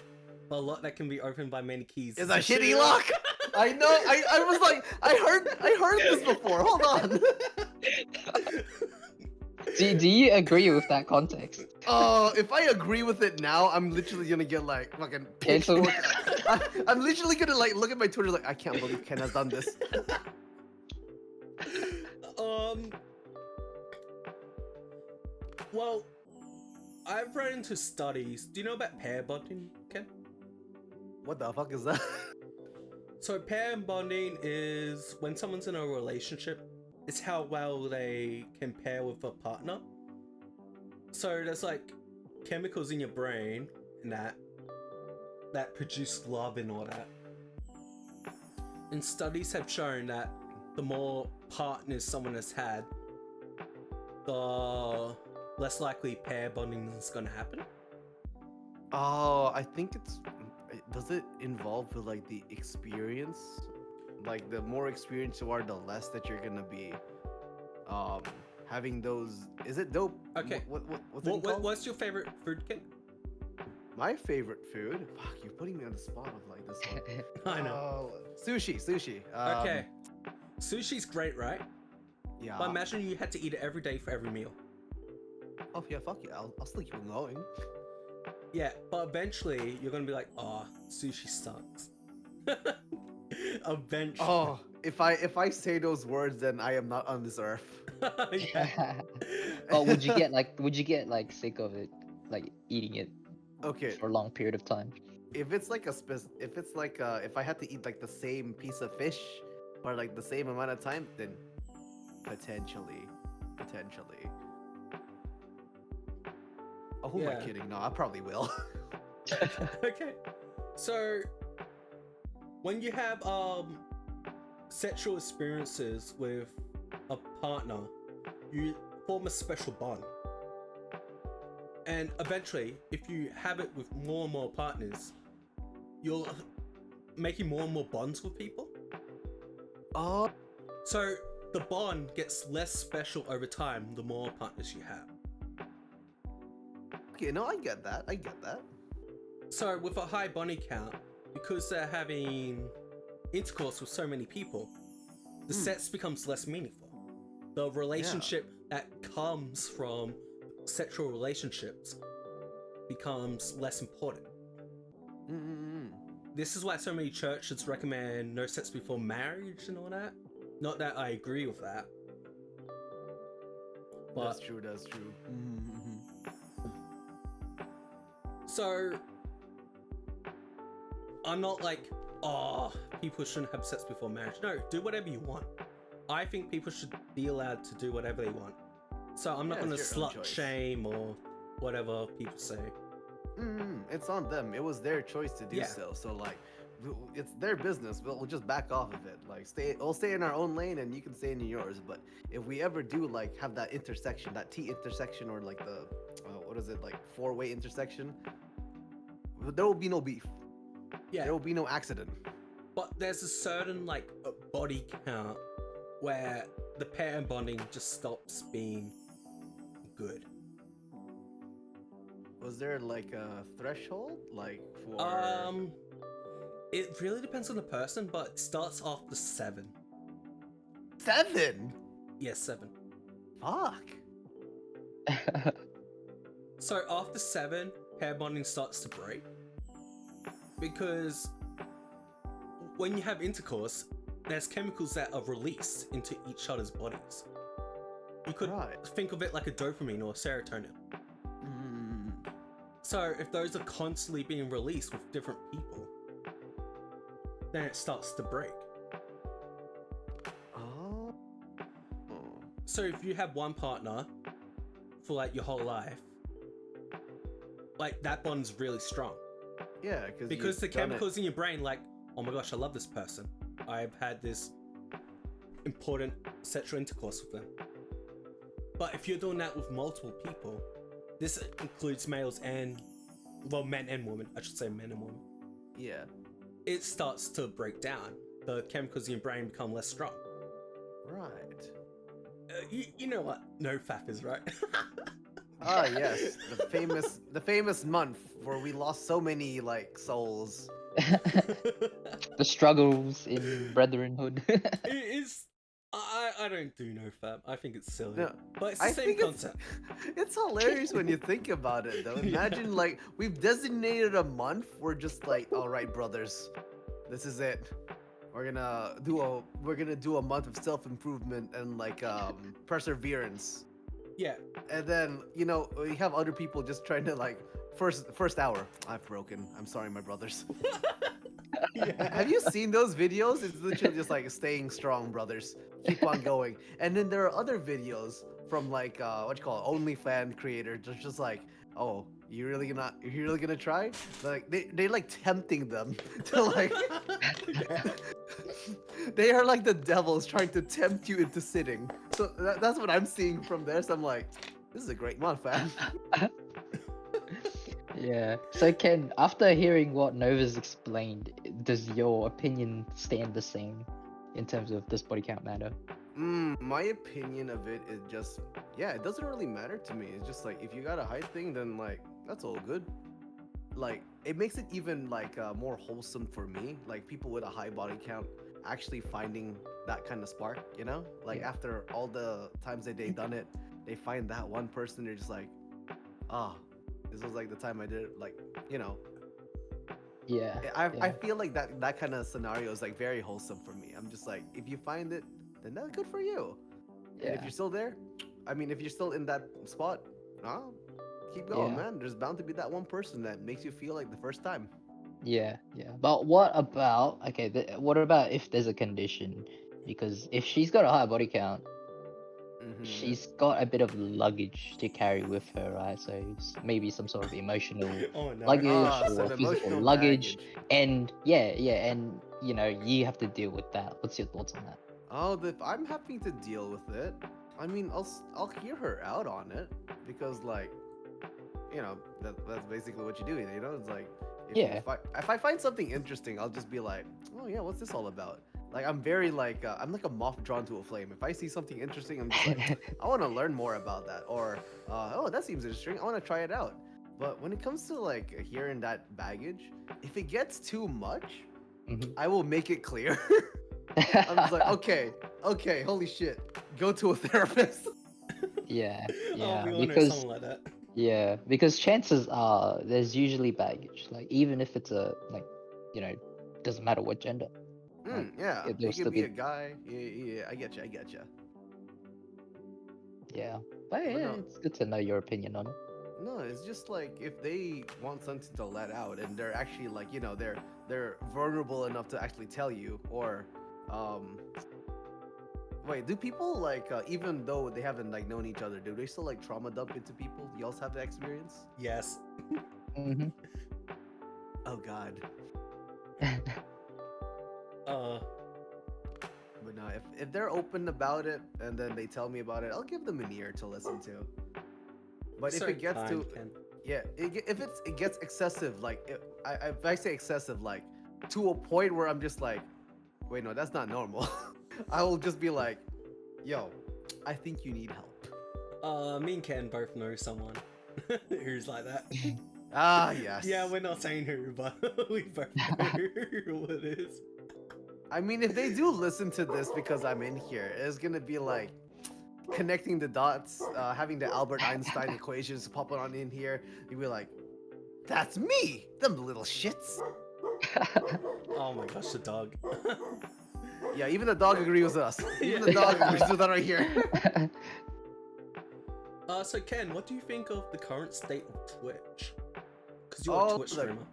But a lock that can be opened by many keys is a shitty lock. I know. I was like, I heard this before. Hold on. Do you agree with that context? If I agree with it now, I'm literally gonna get like fucking pitchfork. I'm literally gonna like look at my Twitter like, I can't believe Ken has done this. Well, I've read into studies. Do you know about pair bonding, Ken? What the fuck is that? So pair bonding is when someone's in a relationship, it's how well they can pair with a partner. So there's like chemicals in your brain and that produce love and all that. And studies have shown that the more partners someone has had, the less likely pair bonding is gonna happen. Oh, I think does it involve with like the experience? Like the more experienced you are, the less that you're gonna be having those. Is it dope? Okay. What's your favorite food, Ken? My favorite food? Fuck, you're putting me on the spot of like this one. I know. Sushi. Okay. Sushi's great, right? Yeah. But imagine you had to eat it every day for every meal. Oh yeah, fuck yeah. I'll still keep on going. Yeah, but eventually you're gonna be like, oh, sushi sucks. Eventually. Oh, if I say those words, then I am not on this earth. Or would you get like sick of it, like eating it? Okay. For a long period of time. If it's like if I had to eat like the same piece of fish for like the same amount of time, then potentially. Oh, who am I kidding? No, I probably will. Okay. So when you have sexual experiences with a partner, you form a special bond. And eventually, if you have it with more and more partners, you're making more and more bonds with people. Oh. So the bond gets less special over time the more partners you have. Okay, no, I get that. So with a high body count, because they're having intercourse with so many people, the sex becomes less meaningful. The relationship that comes from sexual relationships becomes less important. This is why so many churches recommend no sex before marriage and all that. Not that I agree with that. But that's true. So I'm not like, oh, people shouldn't have sex before marriage. No, do whatever you want. I think people should be allowed to do whatever they want. So I'm not gonna slut shame or whatever people say. It's on them. It was their choice to do so. So like, it's their business. We'll just back off of it. Like, we'll stay in our own lane, and you can stay in yours. But if we ever do like have that intersection, that T intersection, or like the what is it, like four-way intersection, there will be no beef. Yeah, there will be no accident. But there's a certain like body count where the pair bonding just stops being good. Was there like a threshold, like for? It really depends on the person, but it starts after 7. 7? Yes, 7. Fuck. So after 7, pair bonding starts to break. Because when you have intercourse, there's chemicals that are released into each other's bodies. You could Right. think of it like a dopamine or serotonin. Mm. So if those are constantly being released with different people, then it starts to break. Oh. So if you have one partner for like your whole life, like that bond's really strong. Yeah, Because the chemicals in your brain, like, oh my gosh, I love this person. I've had this important sexual intercourse with them. But if you're doing that with multiple people, this includes males and, well, men and women. I should say men and women. Yeah. It starts to break down. The chemicals in your brain become less strong. Right. You know what NoFap is, right? Ah, yes, the famous month where we lost so many like souls. The struggles in brotherhood. It is. I don't do NoFap. I think it's silly. No, But it's the I same think concept. it's hilarious when you think about it, though. Imagine like we've designated a month. We're just like, all right, brothers, this is it. We're gonna do a month of self-improvement and like perseverance. Yeah. And then, you know, we have other people just trying to like first hour, I've broken. I'm sorry, my brothers. Yeah. Have you seen those videos? It's literally just like staying strong, brothers. Keep on going. And then there are other videos from like what you call it, OnlyFans creators, just like, oh, you're really gonna try? Like they like tempting them to like Yeah. they are like the devils trying to tempt you into sitting. So that's what I'm seeing from there. So I'm like, this is a great month, fam. Yeah. So Ken, after hearing what Nova's explained, does your opinion stand the same in terms of this body count matter? My opinion of it is just, yeah, it doesn't really matter to me. It's just like if you got a height thing, then like that's all good. Like it makes it even like more wholesome for me. Like people with a high body count actually finding that kind of spark, you know? Like Yeah. after all the times that they've done it, they find that one person. They're just like, ah, this was like the time I did it. Like, you know. Yeah. I Yeah. feel like that kind of scenario is like very wholesome for me. I'm just like, if you find it, then that's good for you. And if Yeah. you're still there, I mean, if you're still in that spot, keep going, Yeah. man. There's bound to be that one person that makes you feel like the first time. Yeah, yeah. But what about what about if there's a condition? Because if she's got a high body count, she's got a bit of luggage to carry with her, right? So it's maybe some sort of emotional Oh no. luggage Some or physical emotional luggage. baggage. And yeah, and you know, you have to deal with that. What's your thoughts on that? Oh, if I'm having to deal with it, I mean, I'll hear her out on it because, like, you know, that's basically what you do. You know, it's like, if I find something interesting, I'll just be like, oh yeah, what's this all about? Like, I'm very like, I'm like a moth drawn to a flame. If I see something interesting, I'm just like, I want to learn more about that, or oh, that seems interesting. I want to try it out. But when it comes to like hearing that baggage, if it gets too much, Mhm. I will make it clear. I'm just like, okay, holy shit, go to a therapist. Yeah, Oh, yeah. we all know Because someone like that. yeah, because chances are there's usually baggage. Like even if it's a like, you know, doesn't matter what gender. Like, Yeah, there'll it still could be a guy. Yeah, I get you. yeah. But But yeah, no, it's good to know your opinion on it. no, it's just like if they want something to let out and they're actually like, you know, they're vulnerable enough to actually tell you, or wait, do people like even though they haven't like known each other, do they still like trauma dump into people? Do you also have that experience? Yes. Mm-hmm. Oh god. But no, if they're open about it and then they tell me about it, I'll give them an ear to listen to. But if So it gets kind, to Ken. yeah, if it gets excessive, like if I say excessive, like to a point where I'm just like, wait, no, that's not normal. I will just be like, yo, I think you need help. Me and Ken both know someone who's like that. Ah, yes. Yeah, we're not saying who, but we both know who it is. I mean, if they do listen to this because I'm in here, it's gonna be like connecting the dots, having the Albert Einstein equations popping on in here. You'd be like, that's me, them little shits. Oh my gosh, the dog. Yeah, even the dog agrees with us. Even the dog agrees with that right here. So Ken, what do you think of the current state of Twitch? Because you're a Twitch streamer.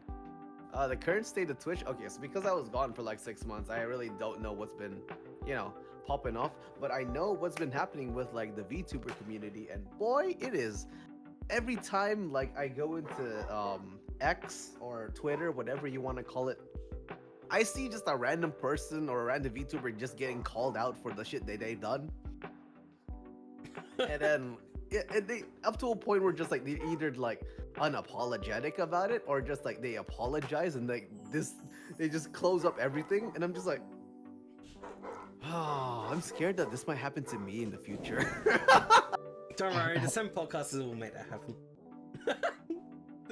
The current state of Twitch. Okay, so because I was gone for like 6 months, I really don't know what's been, popping off. But I know what's been happening with like the VTuber community, and boy, it is. Every time like I go into X or Twitter, whatever you want to call it, I see just a random person or a random VTuber just getting called out for the shit they've done, and then. Yeah, and they up to a point where just like they either like unapologetic about it or just like they apologize and like they just close up everything, and I'm just like, oh, I'm scared that this might happen to me in the future. Don't worry, the SEN Podcast will make that happen.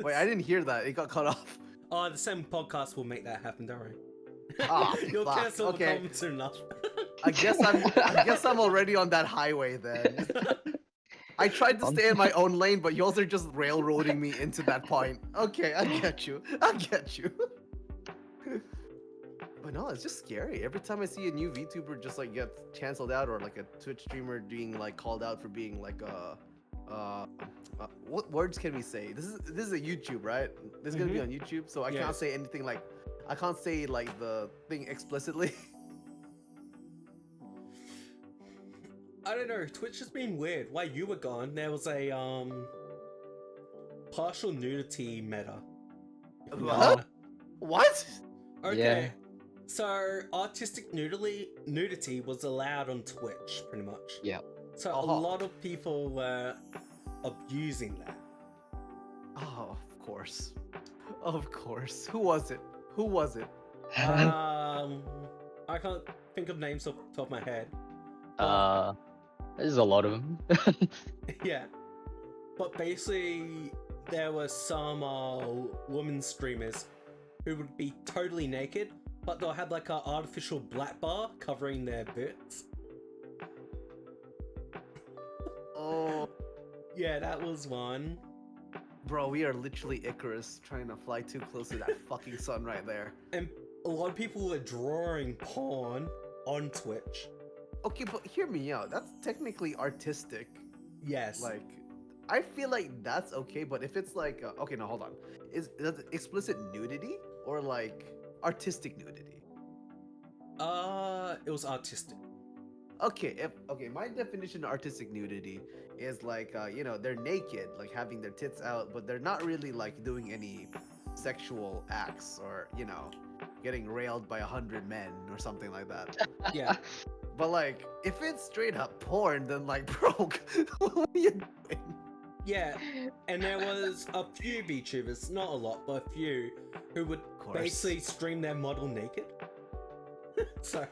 Wait, I didn't hear that. It got cut off. Oh, the SEN Podcast will make that happen. Don't worry. Ah, You'll fuck. cancel the Okay. comment soon enough. I guess I'm already on that highway then. I tried to stay in my own lane, but y'all are just railroading me into that point. Okay, I get you. But no, it's just scary. Every time I see a new VTuber just like get canceled out, or like a Twitch streamer being like called out for being like what words can we say? This is a YouTube, right? This is gonna be on YouTube, so I can't say anything like I can't say like the thing explicitly. I don't know, Twitch has been weird. While you were gone, there was a partial nudity meta. What? What? Okay. Yeah. So artistic nudity was allowed on Twitch, pretty much. Yeah. So a lot of people were abusing that. Oh, of course. Of course. Who was it? I can't think of names off the top of my head. There's a lot of them. Yeah. But basically, there were some women streamers who would be totally naked, but they'll have like an artificial black bar covering their boots. Oh, Yeah, that was one. bro, we are literally Icarus trying to fly too close to that fucking sun right there. And a lot of people were drawing porn on Twitch. Okay, but hear me out. That's technically artistic. Yes. Like, I feel like that's okay, but if it's like, okay, no, hold on. Is that explicit nudity or like artistic nudity? It was artistic. Okay, my definition of artistic nudity is like, they're naked, like having their tits out, but they're not really like doing any sexual acts or, getting railed by 100 men or something like that. Yeah. But like, if it's straight up porn, then like, bro, what are you doing? Yeah, and there was a few VTubers, not a lot, but a few, who would course. basically stream their model naked. So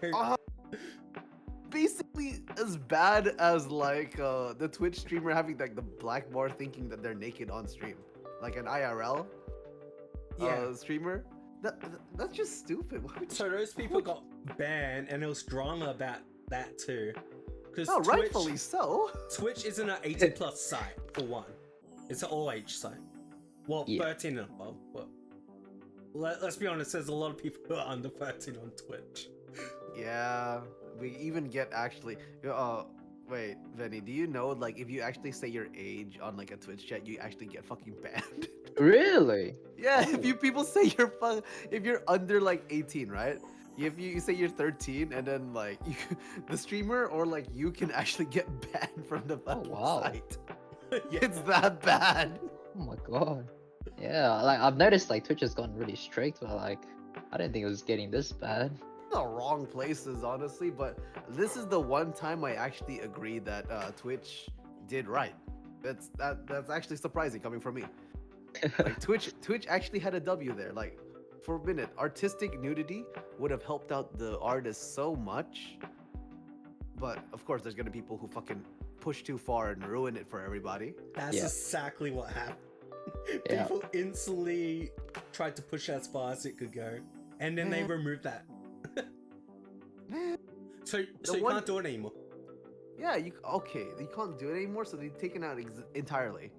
Basically as bad as like the Twitch streamer having like the black bar thinking that they're naked on stream, like an IRL streamer. That's just stupid. So those people got banned, and there was drama about that too. Because Oh, rightfully so. Twitch isn't an 18+ site, for one. It's an all-age site. Well, Yeah. 13 and above, but let's be honest, there's a lot of people who are under 13 on Twitch. Yeah, we even get actually. Wait, Venny, do you know like if you actually say your age on like a Twitch chat, you actually get fucking banned? Really? Yeah, if you people say if you're under like 18, right? If you say you're 13 and then like the streamer or like you can actually get banned from the fucking wow. site. Yeah. It's that bad. Oh my god. Yeah, like I've noticed like Twitch has gotten really strict, but like I didn't think it was getting this bad. The wrong places, honestly, but this is the one time I actually agree that Twitch did right. That's actually surprising coming from me. Like Twitch actually had a W there. Like for a minute, artistic nudity would have helped out the artists so much. But of course, there's gonna be people who fucking push too far and ruin it for everybody. That's Yeah. exactly what happened. Yeah. People instantly tried to push as far as it could go, and then they removed that. So you can't do it anymore. Yeah, you can't do it anymore, so they've taken out entirely.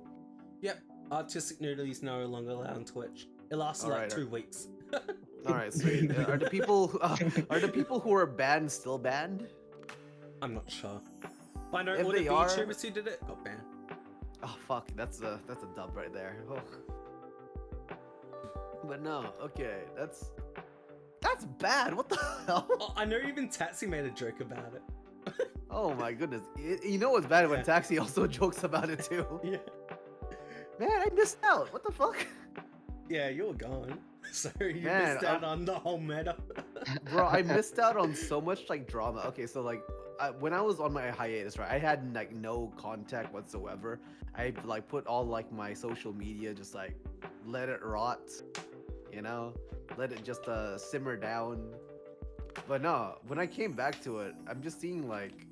Yep, artistic nudity is no longer allowed on Twitch. It lasted like Alright, 2 weeks. All right, sweet. Are the people who are banned still banned? I'm not sure. But I know If all the they are- VTubers who did it got banned. Oh fuck, that's a dub right there. Oh. But no, okay, that's bad. What the hell? Oh, I know even Tatsy made a joke about it. Oh my goodness. You know what's bad when Yeah. Taxi also jokes about it too. Yeah. Man, I missed out. What the fuck? Yeah, you were gone. So you Man, missed out on the whole meta. Bro, I missed out on so much like drama. Okay, so like when I was on my hiatus, right, I had like no contact whatsoever. I like put all like my social media, just like let it rot, you know, let it just simmer down. But no, when I came back to it, I'm just seeing like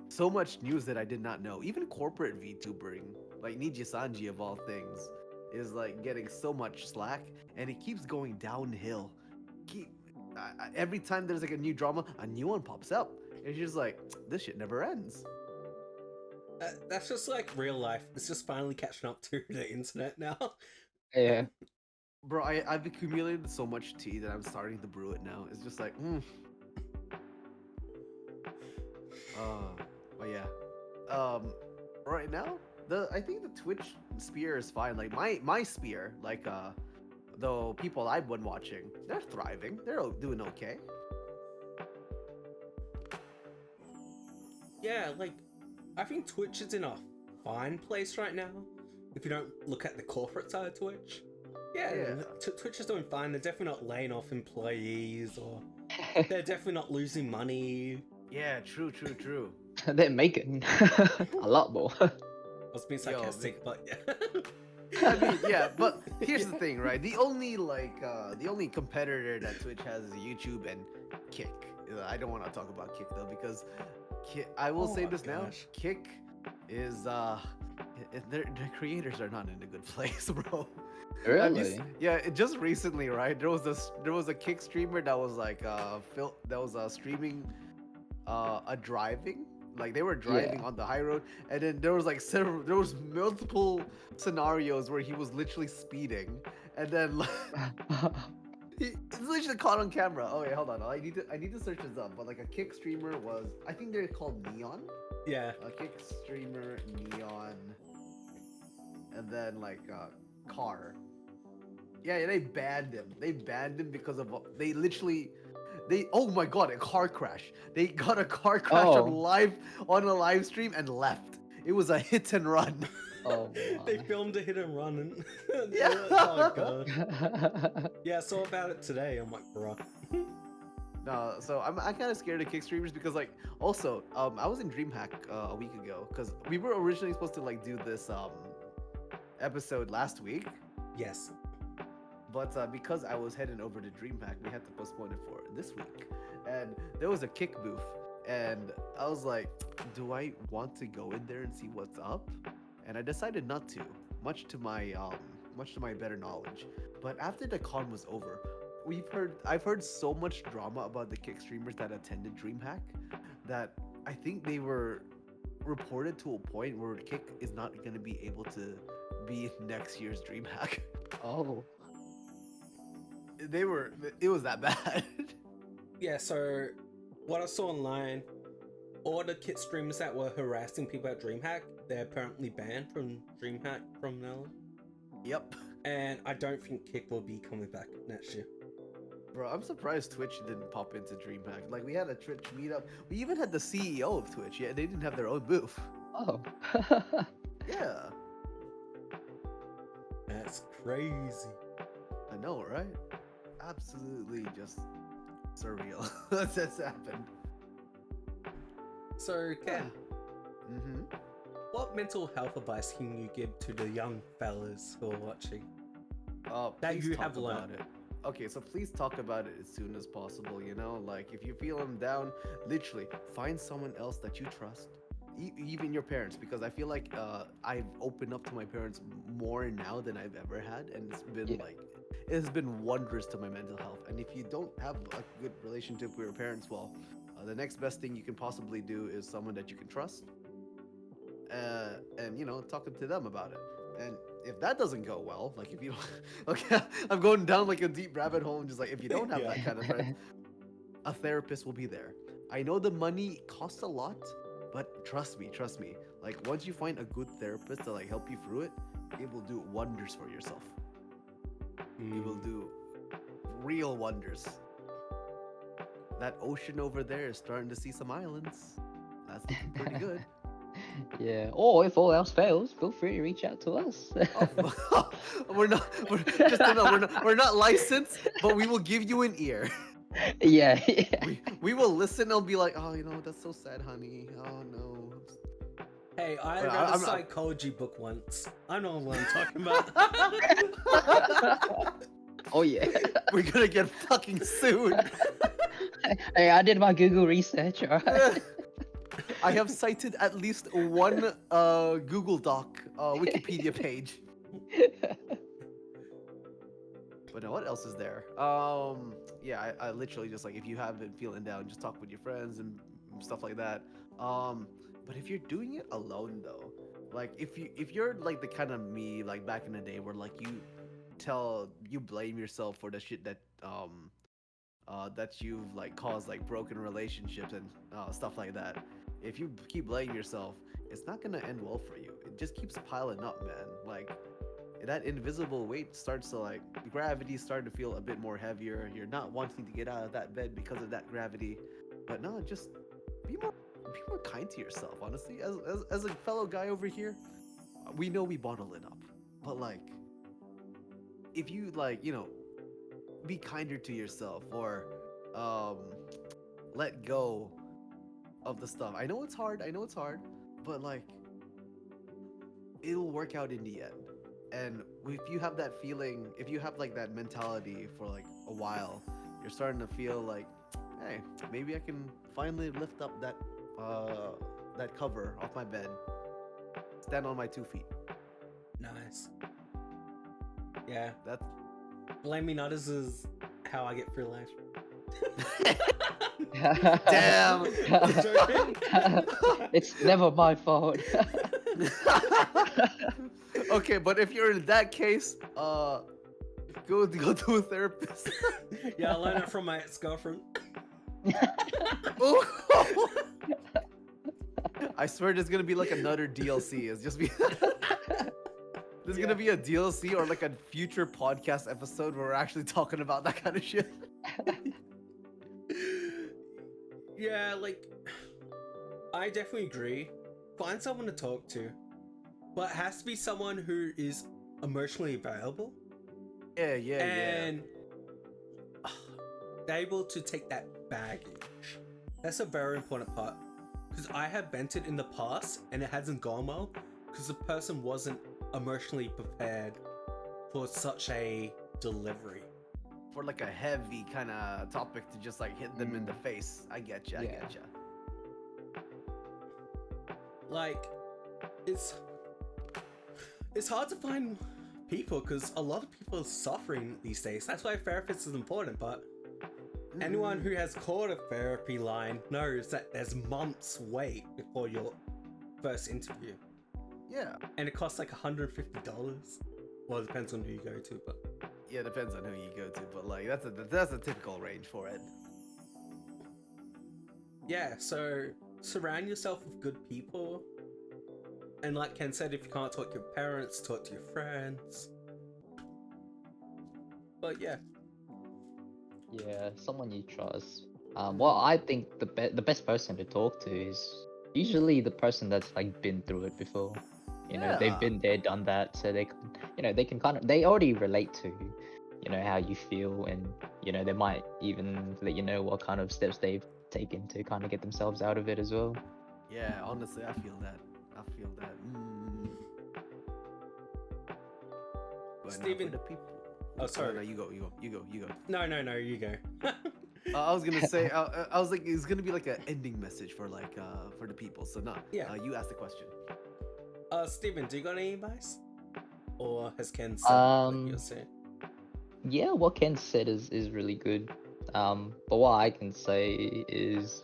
so much news that I did not know. Even corporate VTubering, like Niji Sanji of all things, is like getting so much slack, and it keeps going downhill. Every time there's like a new drama, a new one pops up. It's just like, this shit never ends. That's just like real life. It's just finally catching up to the internet now. Yeah. Bro, I've accumulated so much tea that I'm starting to brew it now. It's just like, but yeah. Right now, I think the Twitch sphere is fine. Like my sphere, like the people I've been watching, they're thriving. They're doing okay. Yeah, like I think Twitch is in a fine place right now. If you don't look at the corporate side of Twitch. Yeah. Twitch is doing fine. They're definitely not laying off employees, or they're definitely not losing money. Yeah, true. They're making a lot more. I was being sarcastic, but yeah. I mean, yeah, but here's the thing, right? The only competitor that Twitch has is YouTube and Kick. I don't want to talk about Kick though, because I will say this now. Kick is their creators are not in a good place, bro. Really? Just recently, right? There was a Kick streamer that was like streaming a driving. Like they were driving on the high road, and then there was multiple scenarios where he was literally speeding, and then it's literally caught on camera. Oh wait, hold on. I need to search this up. But like a Kick streamer was, I think they're called Neon. Yeah. A Kick streamer, Neon, and then like Car. Yeah, they banned him. They banned him because of oh my god, a car crash. They got a car crash on a live stream and left. It was a hit and run. Oh, They filmed a hit and run and Yeah. oh god. Yeah, I saw about it today. I'm like, bruh. No, so I'm kind of scared of Kick streamers because like also I was in DreamHack a week ago because we were originally supposed to like do this episode last week. Yes. But because I was heading over to DreamHack, we had to postpone it for this week. And there was a Kick booth, and I was like, do I want to go in there and see what's up? And I decided not to, much to my better knowledge. But after the con was over, I've heard so much drama about the Kick streamers that attended DreamHack that I think they were reported to a point where Kick is not going to be able to be in next year's DreamHack. Oh. It was that bad. Yeah, so what I saw online, all the Kit streamers that were harassing people at DreamHack, they're apparently banned from DreamHack from now on. Yep. And I don't think Kick will be coming back next year. Bro, I'm surprised Twitch didn't pop into DreamHack. Like, we had a Twitch meetup. We even had the CEO of Twitch. Yeah, they didn't have their own booth. Oh. Yeah. That's crazy. I know, right? Absolutely just surreal. That's happened. So, Ken, Mm-hmm. what mental health advice can you give to the young fellas who are watching? That Please you talk have about learned. it. Okay, so please talk about it as soon as possible, you know? Like, if you're feeling down, literally, find someone else that you trust. Even your parents, because I feel like I've opened up to my parents more now than I've ever had, and it's been it has been wondrous to my mental health. And if you don't have a good relationship with your parents, well, the next best thing you can possibly do is someone that you can trust, and you know, talking to them about it. And if that doesn't go well, like if you don't, okay, I'm going down like a deep rabbit hole, and just like if you don't have Yeah. that kind of friend, a therapist will be there. I know the money costs a lot, but trust me. Like once you find a good therapist to like help you through it, it will do wonders for yourself. It will do real wonders. That ocean over there is starting to see some islands. That's looking pretty good. Yeah. Or if all else fails, feel free to reach out to us. Oh, we're not licensed, but we will give you an ear. Yeah. We will listen and be like, oh, that's so sad, honey. Oh no. Hey, I But read a I'm- psychology book once. I know what I'm talking about. Oh yeah. We're gonna get fucking sued. Hey, I did my Google research, alright? I have cited at least one Google Doc, Wikipedia page. But now what else is there? Yeah, I literally just like if you have been feeling down, just talk with your friends and stuff like that. But if you're doing it alone though, like if you're like the kind of me like back in the day where like you blame yourself for the shit that that you've like caused like broken relationships and stuff like that. If you keep blaming yourself, it's not gonna end well for you. It just keeps piling up, man. Like that invisible weight starts to like gravity starting to feel a bit more heavier. You're not wanting to get out of that bed because of that gravity. But no, just be more kind to yourself. Honestly, as a fellow guy over here, we know we bottle it up, but like if you like be kinder to yourself or let go of the stuff. I know it's hard, but like it'll work out in the end. And if you have that feeling, if you have like that mentality for like a while, you're starting to feel like, hey, maybe I can finally lift up that cover off my bed, stand on my 2 feet. Nice. Yeah. That's Blaming others is how I get through life. damn. Joking. It's never my fault. Okay, but if you're in that case, go to a therapist. Yeah, I learned it from my ex-girlfriend. I swear there's gonna be like another DLC. It's just be there's gonna be a DLC or like a future podcast episode where we're actually talking about that kind of shit. Yeah, like I definitely agree. Find someone to talk to, but it has to be someone who is emotionally available Yeah. and able to take that baggage. That's a very important part, because I have vented in the past and it hasn't gone well because the person wasn't emotionally prepared for such a delivery. For like a heavy kind of topic to just like hit them in the face. I get you. Like, it's hard to find people because a lot of people are suffering these days. That's why therapist is important, but anyone who has called a therapy line knows that there's months wait before your first interview. Yeah. And it costs like $150. Well, it depends on who you go to, but Yeah, it depends on who you go to, but like that's a typical range for it. yeah, so surround yourself with good people. And like Ken said, if you can't talk to your parents, talk to your friends. But yeah. Yeah, someone you trust. Well, I think the best person to talk to is usually the person that's like been through it before. You know, they've been there, done that, so they can, they can they already relate to, how you feel, and they might even let you know what kind of steps they've taken to kind of get themselves out of it as well. Yeah, honestly, I feel that. But Steven. for the people. Oh, sorry. No, you go. No, you go. I was gonna say, I was like, it's gonna be like an ending message for like for the people. So no, Yeah. You asked the question. Steven, do you got any advice? Or has Ken said what you're saying? Yeah, what Ken said is really good. But what I can say is,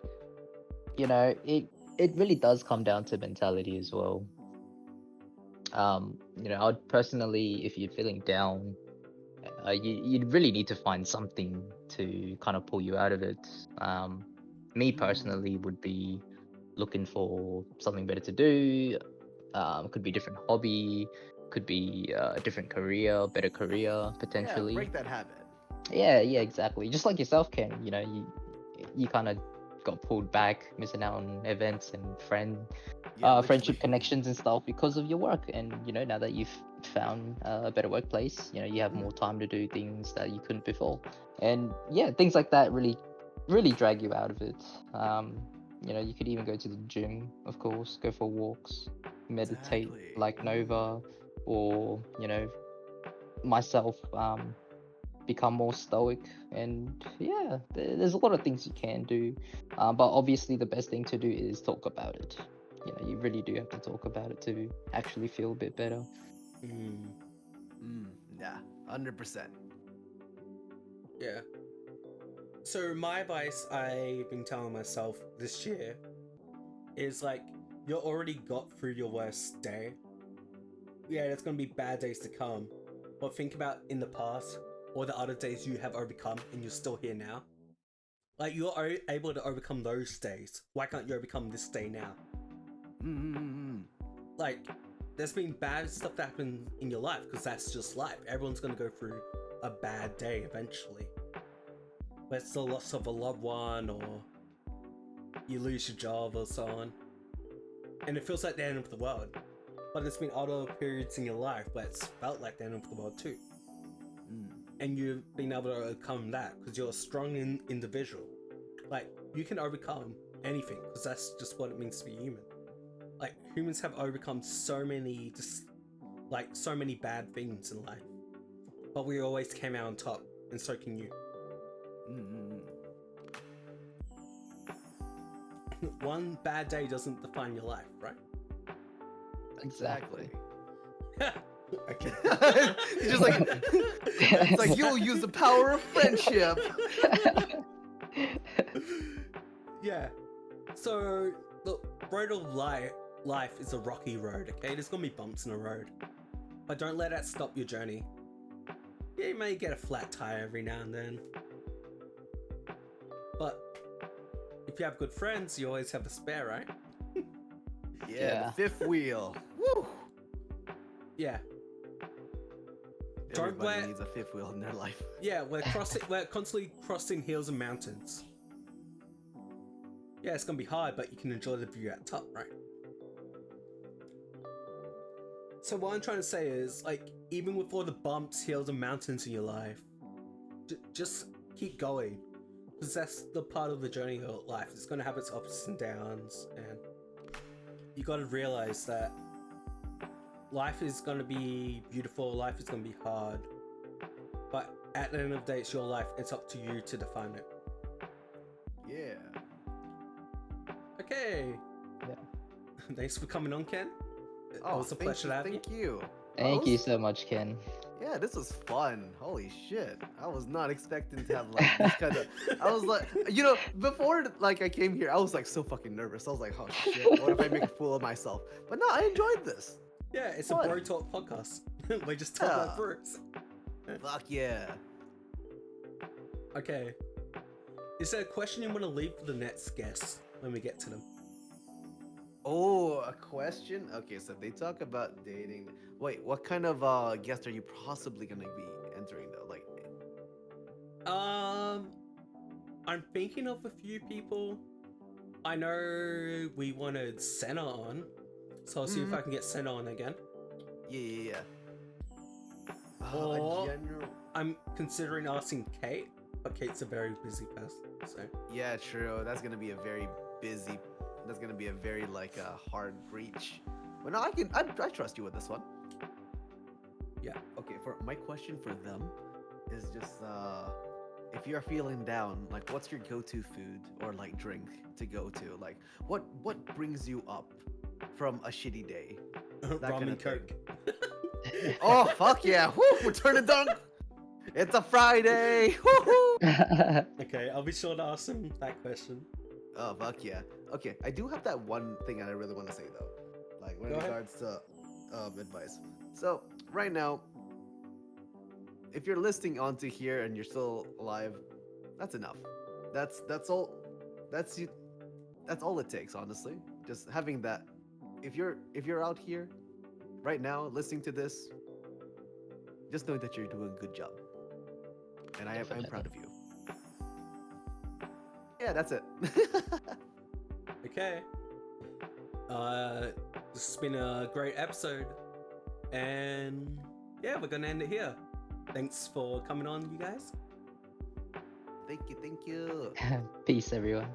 it really does come down to mentality as well. I'd personally, if you're feeling down, you really need to find something to kind of pull you out of it. Me personally would be looking for something better to do. Could be a different hobby, could be a different career, better career Yeah, potentially. break that habit. Yeah, exactly. Just like yourself, Ken. You kind of got pulled back, missing out on events and Yeah, friendship literally. connections and stuff because of your work. And now that you've found a better workplace, you have more time to do things that you couldn't before. And yeah, things like that really drag you out of it. You could even go to the gym, of course, go for walks, meditate Exactly. like Nova, or myself, become more stoic. And yeah, there's a lot of things you can do, but obviously the best thing to do is talk about it. You really do have to talk about it to actually feel a bit better. Yeah, 100%. Yeah. So my advice I've been telling myself this year is like, you already got through your worst day. Yeah, there's gonna be bad days to come, but think about in the past or the other days you have overcome and you're still here now. Like, you're able to overcome those days. Why can't you overcome this day now? Like, there's been bad stuff that happened in your life, because that's just life. Everyone's gonna go through a bad day eventually. But it's the loss of a loved one, or you lose your job, or so on. And it feels like the end of the world. But there's been other periods in your life where it's felt like the end of the world too. And you've been able to overcome that because you're a strong individual. Like, you can overcome anything because that's just what it means to be human. Like, humans have overcome so many bad things in life, but we always came out on top, and so can you. One bad day doesn't define your life, right? Exactly. Okay. It's just like, it's like, you'll use the power of friendship. Yeah. So the road of life is a rocky road, okay? There's gonna be bumps in the road. But don't let that stop your journey. Yeah, you may get a flat tire every now and then. But if you have good friends, you always have a spare, right? Yeah, the fifth wheel. Woo! Yeah. Everybody needs a fifth wheel in their life. Yeah, we're constantly crossing hills and mountains. Yeah, it's gonna be hard, but you can enjoy the view at top, right? So what I'm trying to say is, like, even with all the bumps, hills, and mountains in your life, just keep going, because that's the part of the journey of life. It's gonna have its ups and downs, and you gotta realize that life is gonna be beautiful, life is gonna be hard, but at the end of the day, it's your life. It's up to you to define it. Yeah. Okay. Yeah. Thanks for coming on, Ken. It was a thank pleasure you, to have you. Thank you. Thank you so much, Ken. Yeah, this was fun. Holy shit. I was not expecting to have like this kind of I was like, before like I came here, I was like so fucking nervous. I was like, oh shit, what if I make a fool of myself? But no, I enjoyed this. Yeah, it's Fun. a bro talk podcast. We just talk about bros. Fuck yeah. Okay. Is there a question you want to leave for the next guests when we get to them? Oh, a question? Okay, so they talk about dating. Wait, what kind of guest are you possibly gonna be entering though? Like, I'm thinking of a few people. I know we wanted Senna on, so I'll see if I can get Senna on again. yeah. Or General... I'm considering asking Kate, but Kate's a very busy person, so. Yeah, true. That's gonna be a very busy. That's gonna be a very like hard reach. But no, I trust you with this one. Yeah. Okay, for my question for them is just if you're feeling down, like what's your go-to food or like drink to go to? Like what brings you up from a shitty day? Rum and Coke. Oh fuck yeah! Woo! Return to dunk. It's a Friday. Woohoo! Okay, I'll be sure to ask him that question. Oh fuck yeah! Okay, I do have that one thing that I really want to say though, like in regards to advice. So right now, if you're listening onto here and you're still alive, that's enough. That's all. That's you. that's all it takes, honestly. Just having that. If you're out here right now listening to this, just know that you're doing a good job, and I'm proud of you. Yeah, that's it. Okay. This has been a great episode, and yeah, we're gonna end it here. Thanks for coming on, you guys. Thank you. Peace, everyone.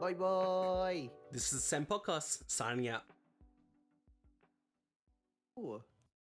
Bye bye. This is SEN Podcast signing out. Ooh.